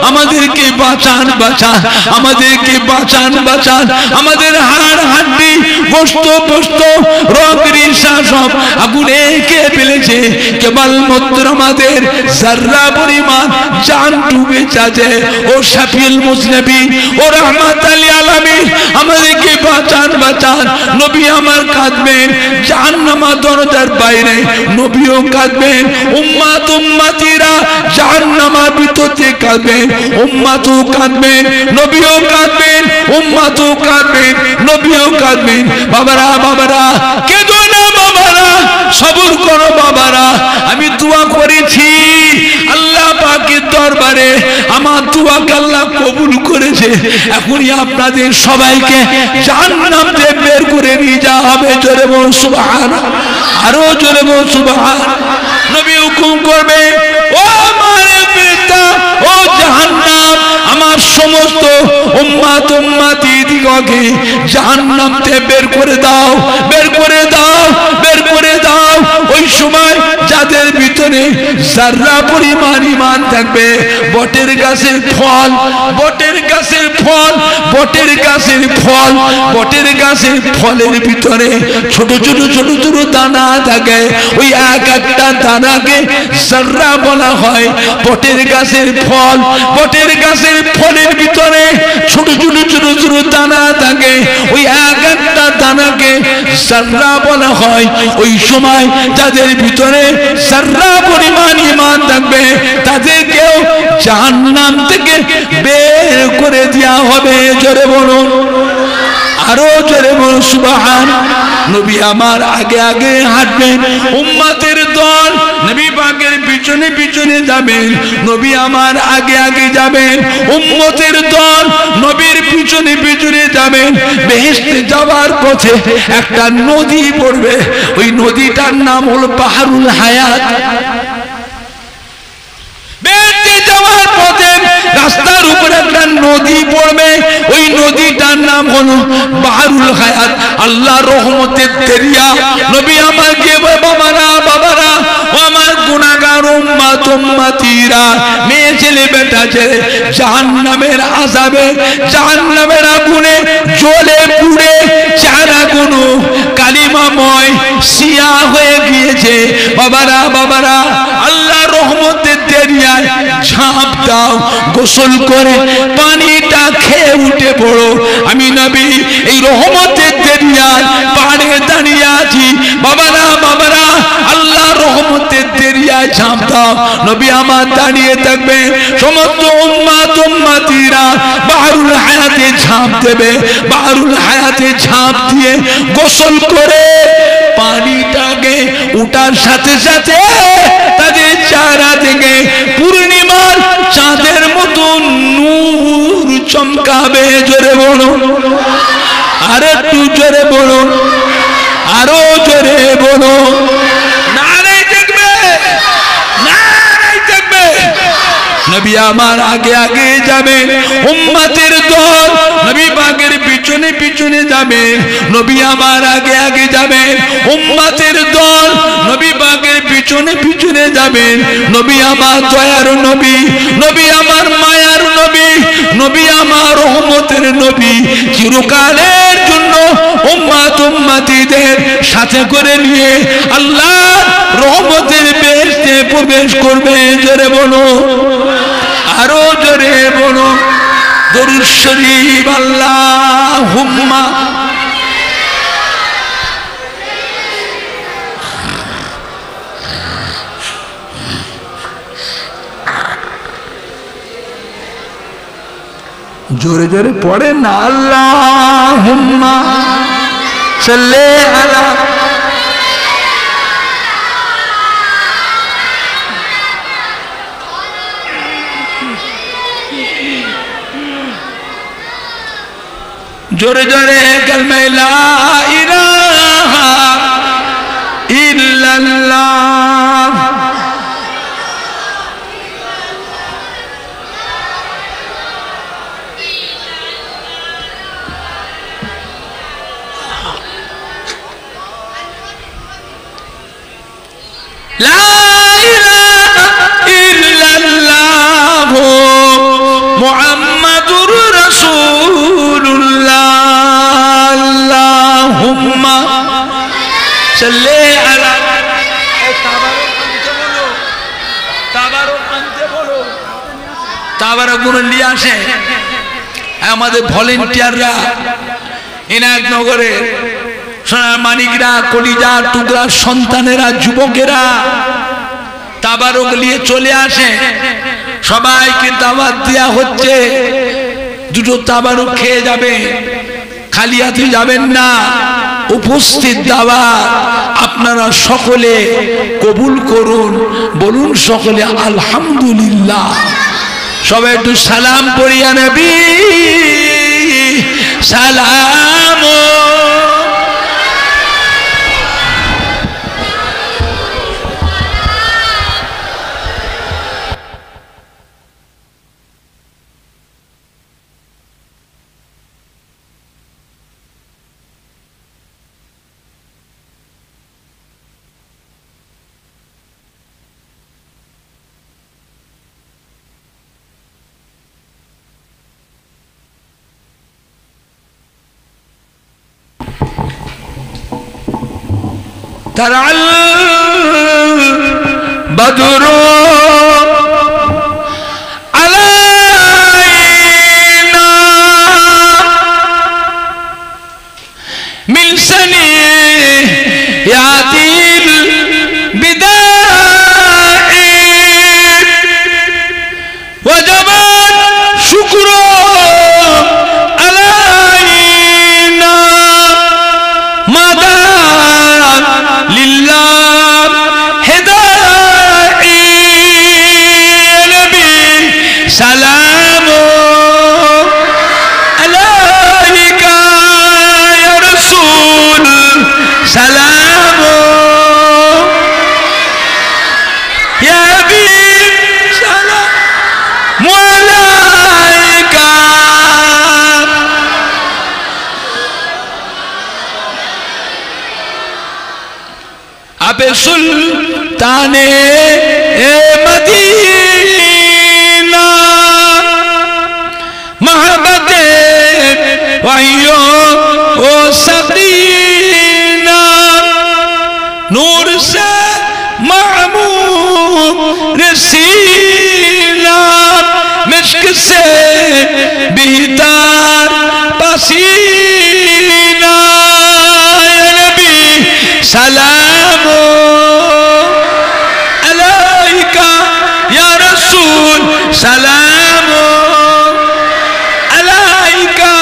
আমাদেরকে বাঁচান, বাঁচান, আমাদেরকে বাঁচান, বাঁচান। আমাদের হাড় হাড্ডি গোশত পোস্ত রগ রিসা সব আগুনে কে ফেলেছে, কেবলমাত্র আমাদের যারা পরিমাণ জান ডুবে যাচ্ছে। ও শাফিউল মুজনিবিন, ও রাহমাতুল লিল আলামিন, আমাদেরকে বাঁচান, বাঁচান। নবী আমার কাঁদবেন জাহান্নামের দরজার বাইরে, নবীও কাঁদবেন, উম্মত উম্মতিরা জাহান্নামের ভিতরে কাঁদবেন, উম্মতও কাঁদবেন, নবীও কাঁদবেন, উম্মতও কাঁদবেন, নবীও কাঁদবেন। বাবারা, বাবারা কেঁদো না, বাবারা সবর করো, বাবারা। আমি দোয়া করেছি আল্লাহ পাকের দরবারে, আমার দোয়াকে আল্লাহ কবুল করেছে। এখনই আপনাদের সবাইকে জাহান্নাম থেকে বের করে নিয়ে যাওয়া হবে। জোরে বলুন সুবহানাল্লাহ, আরো জোরে বলুন সুবহানাল্লাহ। নবী হুকুম করবে, ও মালিক ফেরেশতা, ও জাহান্নাম, আমার সমস্ত উম্মত উম্মতি দিগকে জাহান্নাম থেকে বের করে দাও, বের করে দাও, বের করে দাও। ওই সময় যাদের ভিতরে যারা পরিমাণ ঈমান থাকবে, বটের গাছের ফল, বটের গাছের ফল, বটের গাছের ফল, বটের গাছের ফলের ভিতরে ছোট ছোট ছোট ছোট দানা থাকে, ওই এক একটা দানাকে যারা বলা হয়। বটের গাছের ফল, বটের গাছের ফলের ভিতরে ছোট ছোট ছোট ছোট দানা থাকে, ওই এক একটা দানাকে যারা বলা হয়। ওই সময় যাদের ভিতরে যারা পরিমাণ ঈমান থাকবে, তাদেরকেও জাহান্নাম থেকে বের করে দেওয়া হবে। জোরে বলুন, আরো জোরে বলুন সুবহানাল্লাহ। নবী আমার আগে আগে হাঁটবেন, উম্মতের দল নবী পাকের পিছনে পিছনে যাবেন। নবী আমার আগে আগে যাবেন, উম্মতের দল নবীর পিছনে পিছনে যাবেন। বেহেশতে যাওয়ার পথে একটা নদী পড়বে, ওই নদীটার নাম হলো বাহরুল হায়াত। বেহেশতে যাওয়ার পথে রাস্তার উপরে একটা নদী পড়বে, ওই নদীটার নাম হলো বাহরুল হায়াত, আল্লাহর রহমতের দরিয়া। নবী আমার কে বাবারা, বাবারা, ও আপনার উম্মত উম্মতিরা মেয়ে ছেলে বেটা ছেলে জাহান্নামের আযাবে জাহান্নামের আগুনে জ্বলে পুড়ে চেহারাগুলো কালিমাময় সিয়া হয়ে গিয়েছে। বাবারা বাবারা, আল্লাহ রহমতের দরিয়ায় ঝাঁপ দাও, গোসল করে পানিটা খেয়ে উঠে পড়ো। আমি নবী এই রহমতের দরিয়ায় পাড়ে দাঁড়িয়ে আছি। বাবারা বাবারা, আল্লাহ রহমতের দরিয়ায় ঝাঁপ দাও। নবী আমার দাঁড়িয়ে থাকবে, সমস্ত উম্মত উম্মতিরা বাহরুল হায়াতে ঝাঁপ দেবে। বাহরুল হায়াতে ঝাঁপ দিয়ে গোসল করে পানিটাকে উঠার সাথে সাথে তাদের চেহারা থেকে পূর্ণিমার চাঁদের মতন নূর চমকাবে। জোরে বলুন, আর একটু জোরে বলুন, আরো জোরে বলুন। নারায়ে তাকবীর, নারায়ে তাকবীর। নবী আমার আগে আগে যাবে, উম্মতের দল নবী পাকের পিছনে পিছনে যাবে। নবী আমার আগে আগে যাবে, উম্মতের দল নবী পাকের পিছনে পিছনে যাবে। নবী আমার দয়ার নবী, নবী আমার মায়ার নবী, নবী আমার রহমতের নবী চিরকালের জন্য উম্মত উম্মতিদের সাথে করে নিয়ে আল্লাহ রহমতের বেহেশতে প্রবেশ করবে। জোরে বলো, আরো জোরে বলো, দরুদ শরীফ আল্লাহুম্মা। জোরে জোরে পড়েন না, আল্লাহুম্মা সাল্লি আলা। জোরে জোরে কালমা লা ইলাহা ইল্লাল্লাহ। লা ইলাহা ইল্লাল্লাহ মুহাম্মাদুর রাসূলুল্লাহ। আল্লাহুম্মা সাল্লি আলা। তাবারক আনতে বলো, তাবারক গুলো নিয়ে আসে আমাদের ভলেন্টিয়াররা ইনায়তনগরে সোনার মানিকরা, কলিজা টুকরা সন্তানেরা, যুবকেরা তাবারক নিয়ে চলে আসে। সবাইকে দাওয়াত দেয়া হচ্ছে, দুটো তাবারক খেয়ে যাবে, খালি হাতে যাবেন না। উপস্থিত দাওয়াত আপনারা সকলে কবুল করুন, বলুন সকলে আলহামদুলিল্লাহ। সবাই একটু সালাম পড়িয়া নবী সালাম। তরাল বদরু আলাইনা মিন সানিয়াতিল বিদাই ওয়াজাবা শুকরু আলাইনা মাদা লিল্লাহ হিদাই নবী সালাম আলাইকা ইয়া রাসূল সালাম ইয়া নবী সালাম আলাইকা। আপে সুলতানে ए मदीना मोहब्बते वाहियो ओ सकीना नूर से मामूर रसीला मिश्क से बेहतर पसीना या नबी सलाम अलैका या रसूल सलाम अलैका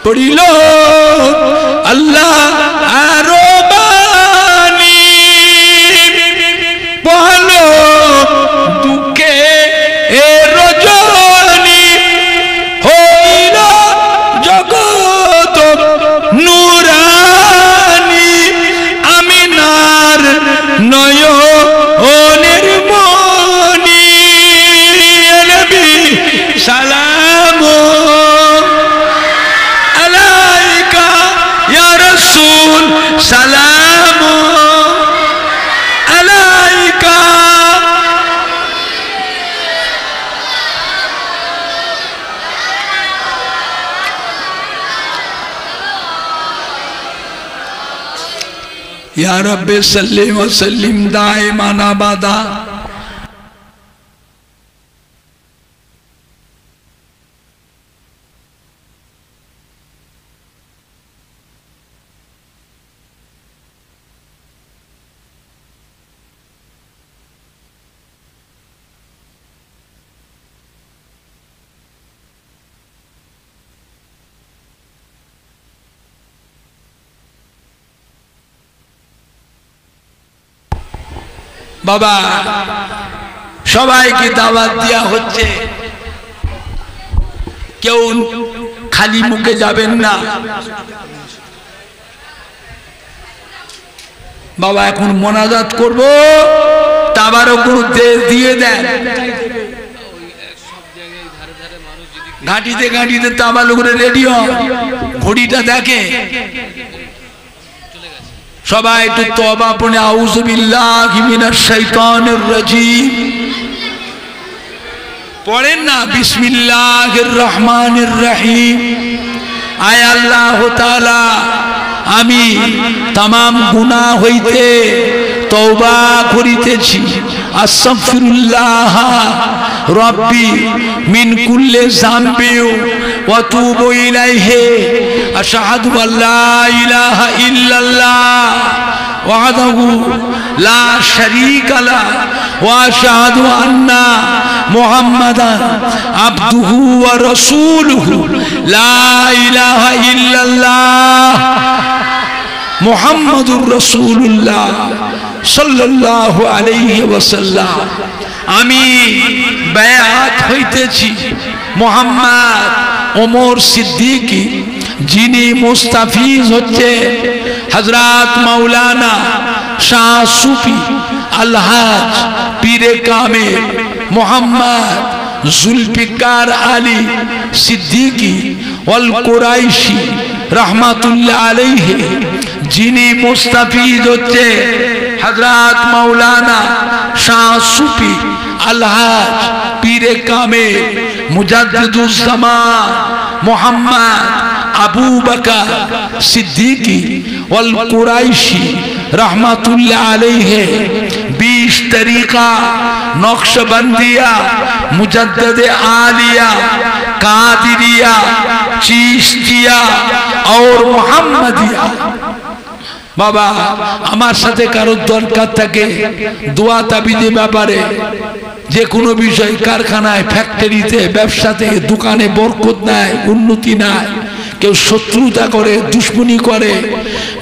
पढ़ी लो अल्लाह आरोबानी पहलो दुखे ए रजनी होइला जगत नूरानी आमिनार नयনের মনি নবী সালাম আলাইকা ইয়া রাসূল সালাম আলাইকা या रब्बे सल्ली व सल्लिम दाइमान अबदा बाबा সবাইকে দাওয়াত দেয়া হচ্ছে কেউ খালি মুখে যাবেন না বাবা এখন মোনাজাত করব তাবারকুল দিয়ে দেন ঘাটিতে ঘাটিতে তাবারকুল রেডি হয় ঘড়িটা দেখে সবাই একটু তওবা পড়ে আউযু বিল্লাহি মিনাশ শাইতানির রাজিম পড়েন না বিসমিল্লাহির রহমানির রহিম আয় আল্লাহ তাআলা আমি तमाम গুনাহ হইতে তওবা করিতেছি আস্তাগফিরুল্লাহ রব্বি মিন কুল্লি যামবি ওয়া তুবু ইলাইহি আশহাদু আল্লা ইলাহা ইল্লাল্লাহ ওয়াহদাহু লা শারীকা লা ওয়া আশহাদু আন্না মুহাম্মাদান আবদুহু ওয়া রাসূলুহু লা ইলাহা ইল্লাল্লাহ মুহাম্মাদুর রাসূলুল্লাহ সাল্লাল্লাহু আলাইহি ওয়াসাল্লাম আমি বায়াত হইতেছি মুহাম্মদ ওমর সিদ্দিকী যিনি মুস্তাফিজ হচ্ছে হযরত মাওলানা শাহ সুফি আলহাজ পীরে কামেল মুহাম্মদ जुल्फिकार आली सिद्दीकी वल कुरैशी रहमतुल्लाह अलैहि जिनी मुस्ताफिज होते हजरत मौलाना शाह सूफी अलहाज पीरे कामेल मुजद्दिदुज़्ज़मान मोहम्मद अबू बकर सिद्दीकी वल कुरैशी रहमतुल्लाह अलैहि 20 तरीका नक्शबंदिया मुजद्दद आलिया कादिरिया चिश्तिया और मुहम्मदिया बाबा আমার সাথে কারো দরকার থাকে দোয়া তাবিজের ব্যাপারে যে কোনো বিষয় কারখানায় ফ্যাক্টরিতে ব্যবসাতে দোকানে বরকত নাই উন্নতি নাই কেউ শত্রুতা করে দুশ্মনী করে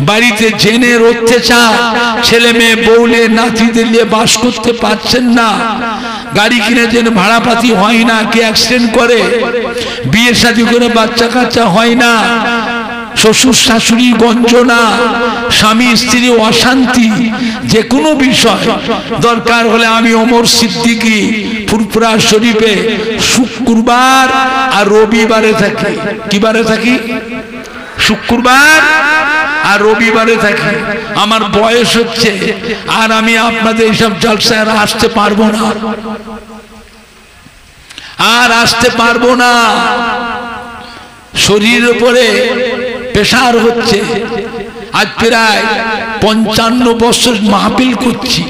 বাড়িতে জেনের অত্যাচার ছেলে মেয়ে বউলে নাতিদের নিয়ে বাস করতে পারছেন না গাড়ি কিনে যেন ভাড়াপাতি হয় না কে অ্যাক্সিডেন্ট করে বিয়ে শাদী করে বাচ্চা কাচ্চা হয় না শ্বশুর শাশুড়ি গঞ্জনা স্বামী স্ত্রী অশান্তি যে কোনো বিষয় দরকার হলে আমি ওমর সিদ্দিকী ফুরফুরা শরীফে শুক্রবার আর রবিবারে থাকি। কি বারে থাকি? শুক্রবার আর রবিবারে থাকি। আমার বয়স হচ্ছে, আর আমি আপনাদের এইসব জলসায় আসতে পারবো না, আর আসতে পারবো না। শরীরের উপরে প্রেসার হচ্ছে। আজ প্রায় 55 বছর মাহফিল করছি,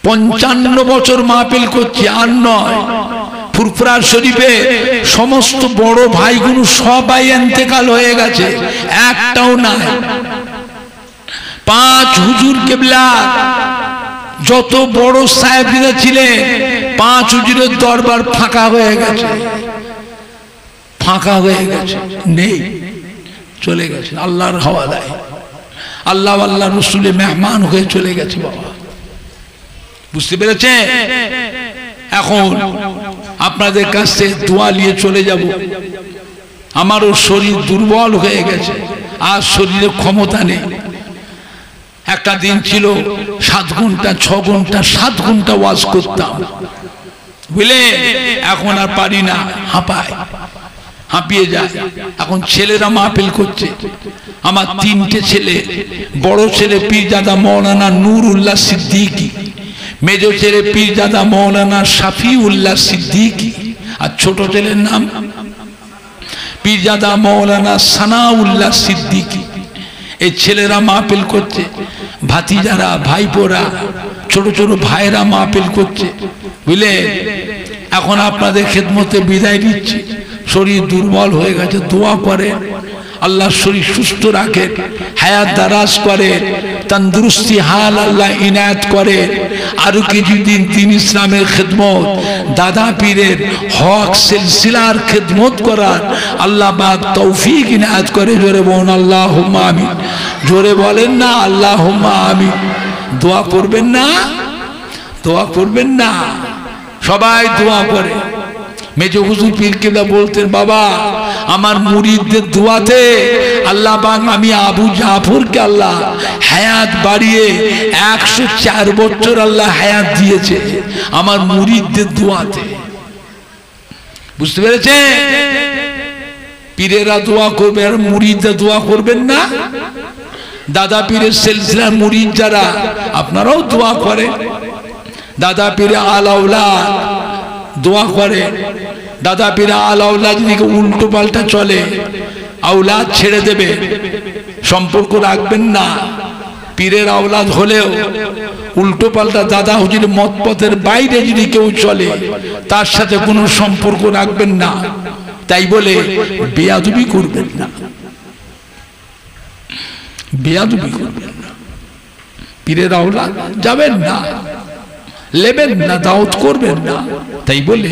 55 বছর মাহফিল করছি, আর নয়। ফুরফুরা শরীফে সমস্ত বড় ভাইগুলো সবাই ইন্তেকাল হয়ে গেছে, একটাও নাই। 5 হুজুর কেবলা যত বড় সাহেবরা ছিলেন, 5 হুজুরের দরবার ফাঁকা হয়ে গেছে, ফাঁকা হয়ে গেছে, নেই, চলে গেছে আল্লাহর হাওয়ালায়। আল্লাহ আল্লাহ রসুলের মেহমান হয়ে চলে গেছে। বাবা বুঝতে পেরেছে? এখন আপনাদের কাছে দোয়া নিয়ে চলে যাব। আমারও শরীর দুর্বল হয়ে গেছে, আর শরীরে ক্ষমতা নেই। একটা দিন ছিল 7 ঘন্টা 6 ঘন্টা 7 ঘন্টা ওয়াজ করতাম, বুঝলে? এখন আর পারি না, হাঁপায়, হাঁপিয়ে যায়। এখন ছেলেরা মাহফিল করছে। আমার 3টে ছেলে, বড় ছেলে পীরজাদা মৌলানা নুরুল্লাহ সিদ্দিকী, মেজো ছেলে পীরজাদা মৌলানা শাফিউল্লাহ সিদ্দিকী, আর ছোট ছেলের নাম পীরজাদা মৌলানা সানাউল্লাহ সিদ্দিকী। এই ছেলেরা মাহফিল করছে, ভাতিজারা, ভাইপোরা, ছোট ছোট ভাইরা মাহফিল করছে, বুঝলে? এখন আপনাদের খেদমতে বিদায় দিচ্ছি। শরীর দুর্বল হয়ে গেছে, দোয়া করে আল্লাহ শরীর সুস্থ রাখে, হায়াত দারাজ করে, তন্দুরুস্তি হাল আল্লাহ ইনায়াত করে। আরো কিছুদিন দিন ইসলামের খেদমত, দাদা পীরের হক সিলসিলার খেদমত করার আল্লাহ পাক তৌফিক ইনায়াত করে। জোরে বলুন আল্লাহুম্মা আমিন। জোরে বলেন না আল্লাহুম্মা আমিন। দোয়া করবেন না? দোয়া করবেন না? সবাই দোয়া করে। মেজো হুজুর পীর কেবলা বলতেন, বাবা আমার মুরিদদের দোয়াতে আল্লাহ পাক আমি আবু জাফরকে আল্লাহ হায়াত বাড়িয়ে 104 বছর আল্লাহ হায়াত দিয়েছে আমার মুরিদদের দোয়াতে। বুঝতে পেরেছে? পীরেরা দোয়া করবে, আর মুরিদরা দোয়া করবেন না? দাদা পীরের সিলসিলার মুরিদ যারা, আপনারাও দোয়া করে। দাদা পীরে আলাউলা দোয়া করে। দাদা পীর আলাউলা যদি উল্টো পাল্টা চলে, আওলাদ ছেড়ে দেবে, সম্পর্ক রাখবেন না। পীরের আওলাদ হলেও উল্টো পাল্টা দাদা হুজুর মত পথের বাইরে যদি কেউ চলে, তার সাথে কোনো সম্পর্ক রাখবেন না। তাই বলে বেয়াদবি করবেন না, বেয়াদবি করবেন না। পীরের আওলাদ যাবেন না, লেবেন না, দাওয়াত করবেন না, তাই বলে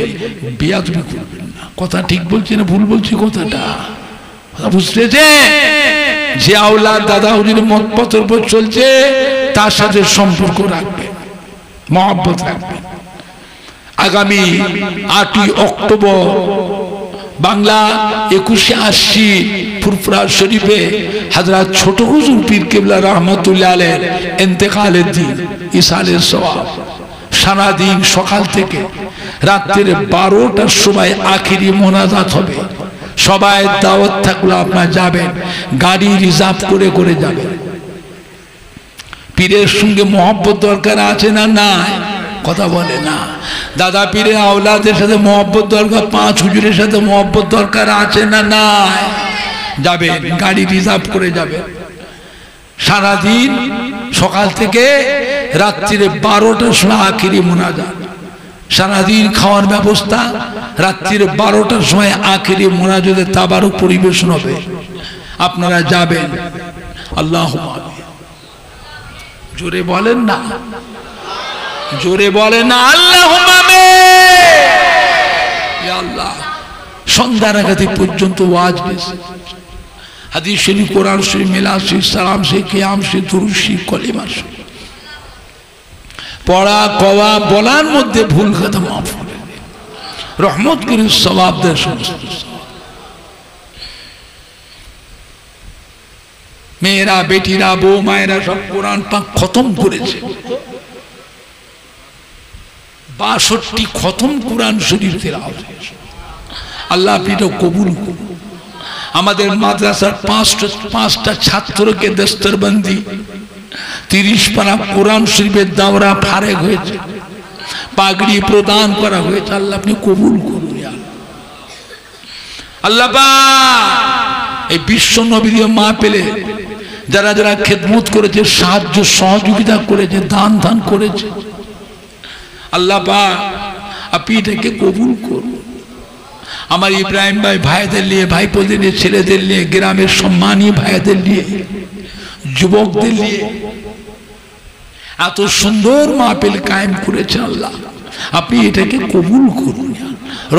বেয়াদবি করবেন না। কথা ঠিক বলছি না ভুল বলছি? কথাটা বুঝতেছে? যে আওলাদ দাদা হুজুরের মত পথের উপর চলছে, তার সাথে সম্পর্ক রাখবেন, মহব্বত রাখবেন। আগামী 8ই অক্টোবর বাংলা 2180 ফুরফুরা শরীফে হযরত ছোট হুজুর পীর কেবলা রহমাতুল্লাহ আলাইহির ইন্তেকালের দিন, ইসালের সওয়াব। সারাদিন সকাল থেকে রাত্রির 12টার সময় আখিরি মোনাজাত হবে। সবাই দাওয়াত থাকলে আপনারা যাবেন, গাড়ি রিজার্ভ করে করে যাবেন। পীরের সঙ্গে মহব্বত দরকার আছে না? নাই, কথা বলে না। দাদা পীরের আওলাদের সাথে মহব্বত দরকার, 5 হুজুরের সাথে মহব্বত দরকার আছে না? নাই, যাবেন, গাড়ি রিজার্ভ করে যাবেন। সারাদিন সকাল থেকে রাত্রিরে 12টার সময় আখিরি মোনাজাত। সারাদিন খাওয়ার ব্যবস্থা, রাত্রিরে 12টার সময় আখিরি মোনাজাতে তাবারুক পরিবেশন হবে। আপনারা যাবেন। আল্লাহুম্মা আমিন। জোরে বলেন না, জোরে বলেন না আল্লাহুম্মা আমিন। ইয়া আল্লাহ, সন্ধ্যা রাগাতি পর্যন্ত ওয়াজ বেশি, হাদিস শরীফ, কোরআন শরীফ, মিলাদ শরীফ, সালাম শরীফ, কিয়াম শরীফ, দুরূদ শরীফ, কলিমা শরীফ পড়া, কওয়া, বলার মধ্যে ভুল কথা মাফ করে দিন, রহমত করে সওয়াব দেয়। সমস্ত মেয়েরা বেটিরা বউ মায়েরা সব কোরআন পাক খতম করেছে 62 খতম কোরআন শরীফ তেলাওয়াত হয়েছে। আল্লাহ আপনি তো কবুল করুন। আমাদের মাদ্রাসার 5টা ছাত্রকে দস্তরবন্দি 30 পারা কোরআন শরীফের দাওরা ফারেক হয়েছে, পাগড়ি প্রদান করা হয়েছে। আল্লাহ আপনি কবুল করুন। আল্লাহ এই বিশ্ব নবীর মা পেলে যারা যারা খেদমত করেছে, সাহায্য সহযোগিতা করেছে, দান দান করেছে, আল্লাহ আপনি এটাকে কবুল করুন। আমার ইব্রাহিম ভাই ভাইদের নিয়ে, ভাইপোদের নিয়ে, ছেলেদের নিয়ে, গ্রামের সম্মানী ভাইদের নিয়ে, যুবকদের নিয়ে এত সুন্দর মাহফিল কায়েম করেছেন। আল্লাহ আপনি এটাকে কবুল করুন,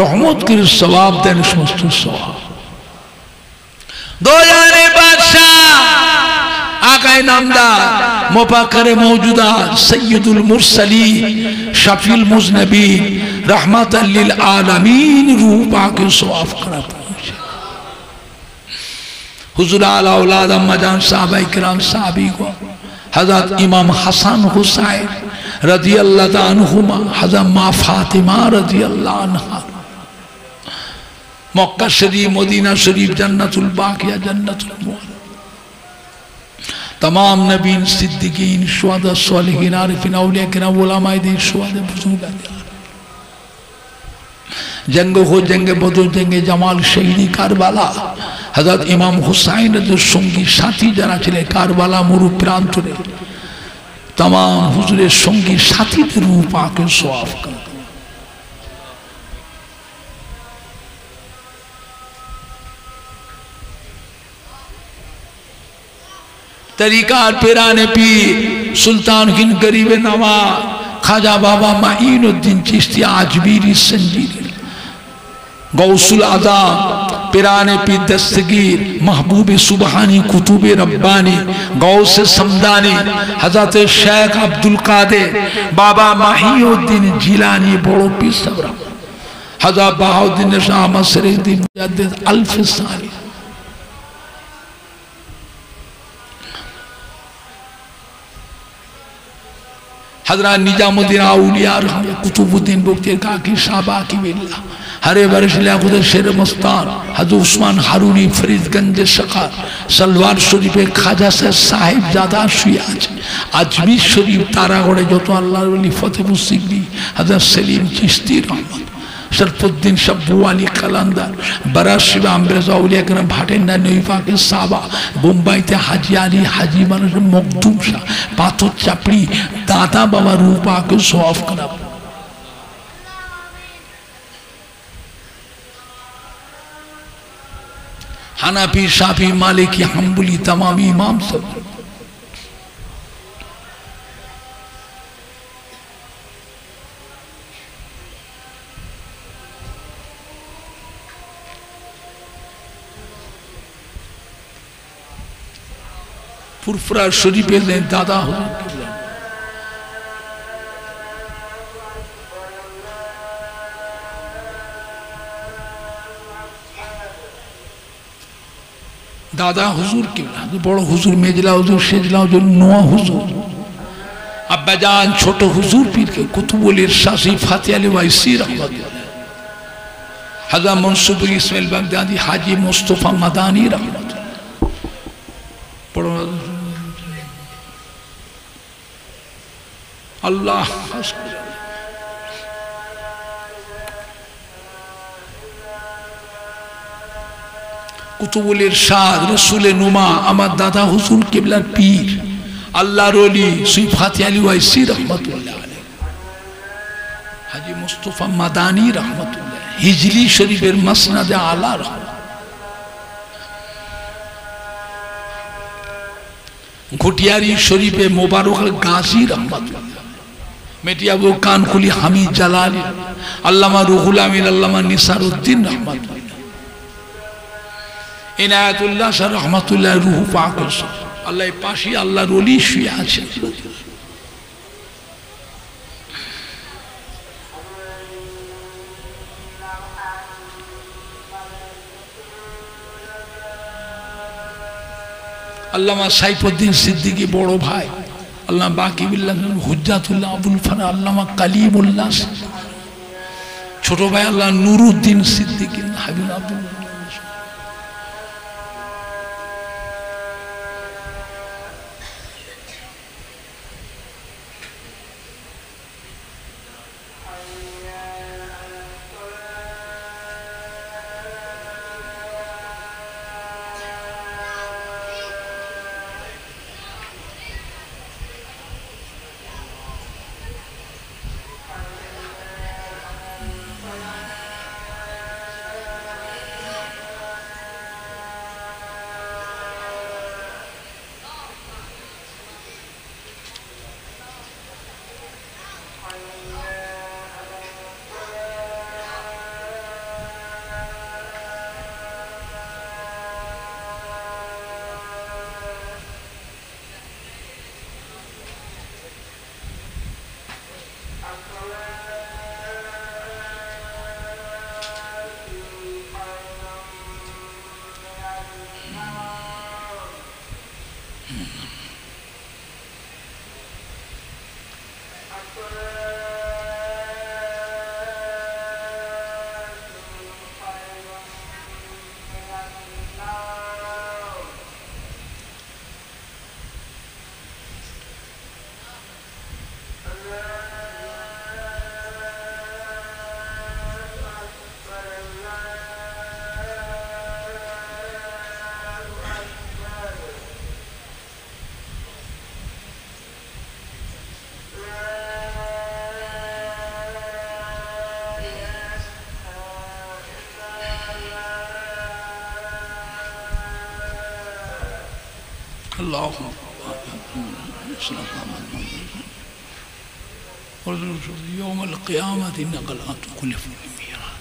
রহমত করে সওয়াব দেন, সমস্ত সওয়াব। দোজানে বাদশাহ আকায়ে নামদার মুফাক্কিরে মওজুদা সৈয়দুল মুরসালিন শফিউল মুজনবিন रहमतन लिल आलमीन रूह पाक सवाफ करा पहुंचे। हुजूर आला औलाद अम्मा जान साहबा किराम साहबी को हजरत इमाम हसन हुसैन रजी अल्लाह अन्हुमा, हजरत माँ फातिमा रजी अल्लाह अन्हा, मक्का शरीफ, मदीना शरीफ, जन्नतुल बाकिया, जन्नतुल मुअल्ला, तमाम नबीन, सिद्दीकीन, शुहदा, सालिहीन, आरिफीन, औलिया किराम, उलमाए दीन, शुहदा, बुजुर्ग, जंग हो, जंग बदर, जंग जमाल, शहीदी कारबाला, हजरत इमाम हुसैन संगी साथी जारा छिलेन कारबाला मरु प्रांतरे तमाम हुजूरेर संगी साथीदेर रूह पाके सवाब करें। तरीकार पेराने पीर सुल्तान हिंद गरीब नवाज खाजा बाबा माइनुद्दीन चिश्ती आजमीरी संजीरी गौसुल आज़म पिराने पी दस्तगीर महबूब सुबहानी कुतुबे रब्बानी गौस समदानी हजरत शेख अब्दुल कादिर बाबा माहिउद्दीन जिलानी बड़ो पीर सबरा हजरत बहाउद्दीन शाह मसरुद्दीन मुजद्दिद अल्फ सानी हजरत निजामुद्दीन औलिया कुतुबुद्दीन बुख्तियार काकी शाबा की बिल्ला हरे बरश खुद शेर मस्तान हजरत उस्मान हारूनी फरीदगंज शका सलवार शरीफे खाजा से साहिब ज़्यादा शुयाज अजमीर शरीफ तारागढ़े जो तो अल्लाह वली फतेहपुर सिकरी हजरत सलीम चिश्ती रहमत शरफुद्दीन शब्बू अली कलंदर बराशिबा अम्बरेजा औलिया करम भाटेंडा नईफा के साबा मुंबई ते हाजी अली हाजी मानुष मखदूम शाह पाथर चापड़ी दादा बाबा रूपा के सवाब करा। हनाफी शाफी मालिकी हम्बली तमाम इमाम सब फुरफुरा शरीफे दादा हो दादा हुजूर के बड़ो हुजूर मेजला हुजूर शेजला हुजूर नोआ हुजूर अब्बा जान छोटो हुजूर पीर के कुतुबुल इरशादी फातिह अली वाइसी रहमत हज़रत मंसूर इस्माइल बगदादी हाजी मुस्तफा मदानी रहमत पढ़ो अल्लाह कुतुबुल इरशाद रसूल नुमा अमर दादा हुजूर किबलार पीर अल्लाह रोली सुई फातिह अली वाइसी रहमतुल्लाह अलैह हाजी मुस्तफा मदानी रहमतुल्लाह हिजली शरीफेर मसनदे आला रहमत घुटियारी शरीफे मुबारक गाजी रहमतुल्लाह मेटियाबू कानकुली हमीद जलाली अल्लामा रूहुल अमीन अल्लामा निसारुद्दीन रहमतुल्लाह इनायतुल्लाह शाह रहमतुल्लाह रूह पाक अल्लाह पाशी अल्लाह रोली शुया आछेन আল্লামা সাইফুদ্দিন সিদ্দিকী বড় ভাই, আল্লামা বাকিবুল্লাহ হুজ্জাতুল্লাহ আবুল ফারা, আল্লামা কালিমুল্লাহ, ছোট ভাই আল্লাহ নুরুদ্দিন সিদ্দিকী হাবিব আব্দুল। يوم القيامة إنك لا تخلف الميعاد।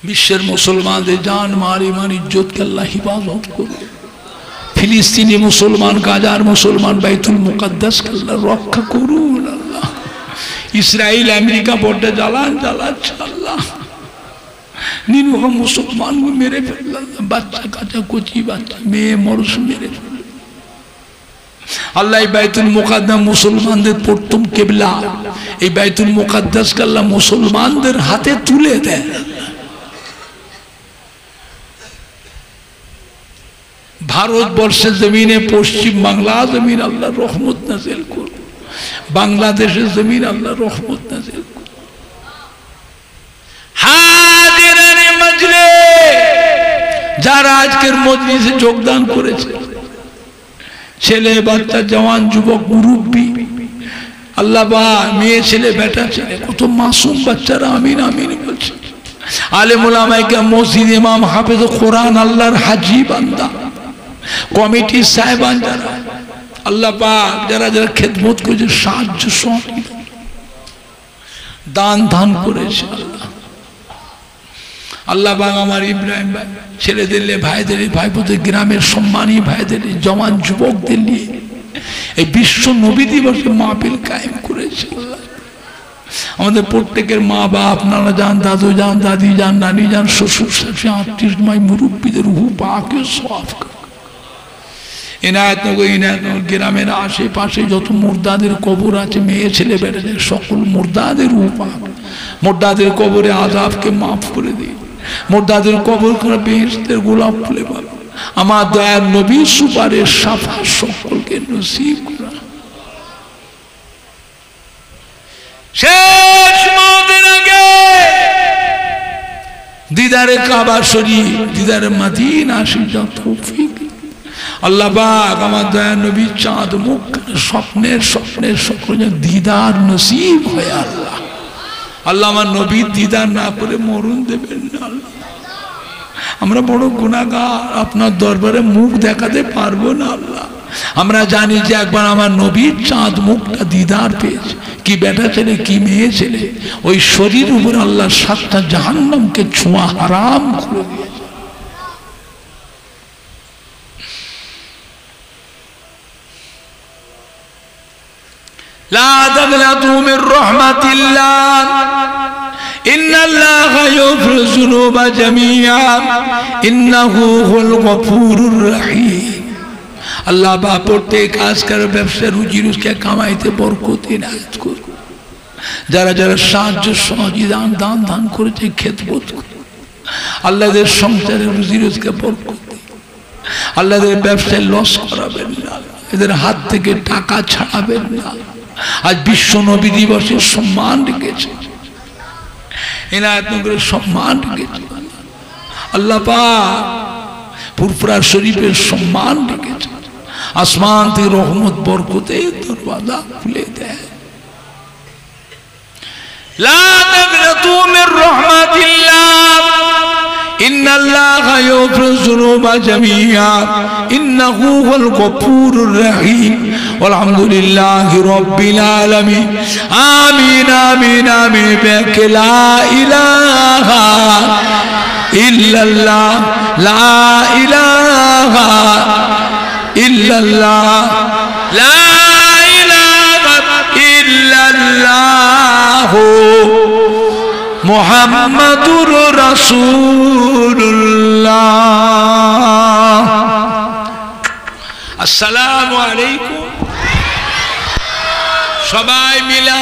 বিশ্বের মুসলমানদের জান মারি মান ইজ্জতকে আল্লাহ হিফাজত করুন। ফিলিস্তিনি মুসলমান, গাজার মুসলমান, বাইতুল মুকাদ্দাসকে আল্লাহ রক্ষা করুন। আল্লাহ ইসরায়েল আমেরিকা বড্ডে জ্বালাচ্ছে আল্লাহ, নিরীহ মুসলমান মেরে ফেলল, বাচ্চা কাচ্চা কচি বাচ্চা মেয়ে মরস মেরে ফেলল। আল্লাহ এই বাইতুল মুকাদ্দাস মুসলমানদের প্রথম কিবলা, এই বাইতুল মুকাদ্দাসকে আল্লাহ মুসলমানদের হাতে তুলে দেয়। ভারতবর্ষের জমিনে পশ্চিম বাংলা জমিন আল্লাহ রহমত নাজিল করুন, বাংলাদেশের জমিন আল্লাহ রহমত নাজিল করুন। হাজিরানে মজলিস যারা আজকের মজলিসে যোগদান করেছে, ছেলে বাচ্চা জওয়ান যুবক মুরব্বী, আল্লাহ বা মেয়ে ছেলে বেটা ছেলে, কত মাসুম বাচ্চারা আমিন আমিন বলছে। আলেম উলামায়ে কেরাম, মসজিদ ইমাম, হাফেজ কোরআন, আল্লাহর হাজী বান্দা, কমিটি সাহেবান যারা আল্লাহ পাক যারা যারা খেদমত করেছে, সাহায্য সহযোগিতা দান ধান করেছে, আল্লাহ পাক আমার ইব্রাহিম ভাই ছেলেদের নিয়ে, ভাইদের ভাইপোদের, গ্রামের সম্মানী ভাইদের, জওয়ান যুবকদের নিয়ে এই বিশ্ব নবী দিবসে মাহফিল কায়েম করেছে। আল্লাহ আমাদের প্রত্যেকের মা বাপ, নানা যান, দাদু যান, দাদি যান, নানি যান, শ্বশুর শাশুড়ি, আত্মীয় মাই মুরব্বীদের রূহ পাকে সওয়াব এনায়েতনগর, এনায়েতনগর গ্রামের আশেপাশে যত মুর্দাদের কবর আছে, মেয়ে ছেলে বেড়েছে, সকল মুর্দাদের রূহ পাক, মুর্দাদের কবরে আযাবকে মাফ করে দিই, মুর্দাদের কবর করে বেহেশতের গোলাপ ফুলে পাবে। আমার দয়ার নবী সুপারিশ শাফাআত সকলকে নসিব করা। শেষ মওতের আগে দিদারে কাবা শরীফ, দিদারে মদিনা আসির তৌফিক আল্লাহ পাক আমার দয়ার নবী চাঁদ মুখ স্বপ্নের সকল দিদার নসিব হয়। আল্লাহ আল্লাহ আমার নবীর দিদার না করে মরণ দেবেন না। আমরা বড় গুনাহগার, আপনার দরবারে মুখ দেখাতে পারবো না আল্লাহ। আমরা জানি যে একবার আমার নবীর চাঁদ মুখটা দিদার পেয়েছে, কি বেটা ছেলে কি মেয়ে ছেলে, ওই শরীর উপর আল্লাহ 7টা জাহান্নামকে ছোঁয়া হারাম করে দিয়েছে। লা তাগনাতু মির রাহমাতিল্লাহ ইন্নাল্লাহা ইয়াগফিরু যুনুবা জামিআ ইন্নাহু হুল গফুরুর রহিম। আল্লাহ বা প্রত্যেক আজকের ব্যবসা রুজি রুজকে কামাইতে বরকত ইনায়াত করুন। যারা যারা সাহায্য সহযোগিতা দান করেছে খেদমত করুন, আল্লাহদের সংসারে রুজি রুজকে বরকত দিন। আল্লাহদের ব্যবসায় লস করাবেন না, এদের হাত থেকে টাকা ছাড়াবেন না। আজ বিশ্ব নবী দিবসের সম্মান রেখেছে, ইনায়াত নগরের সম্মান রেখেছে আল্লাহ পাক, ফুরফুরা শরীফের সম্মান রেখেছে। আসমান থেকে রহমত বরকতের দরওয়াজা খুলে দেয়। লা তাগনাতু মির রাহমাতিল্লাহ ইন্নাল্লাহা ইয়াগফিরু যুনুবা জামিআ ইন্নাহু হুল গফুরুর রহিম। আলহামদুলিল্লাহি রাব্বিল আলামিন। আমিন আমিন আমিন। বিকা লা ইলাহা ইল্লাল্লাহ লা ইলাহা ইল্লাল্লাহ লা ইলাহা ইল্লাল্লাহ মুহাম্মাদুর রাসূলুল্লাহ। আসসালামু আলাইকুম। সবাই মিলে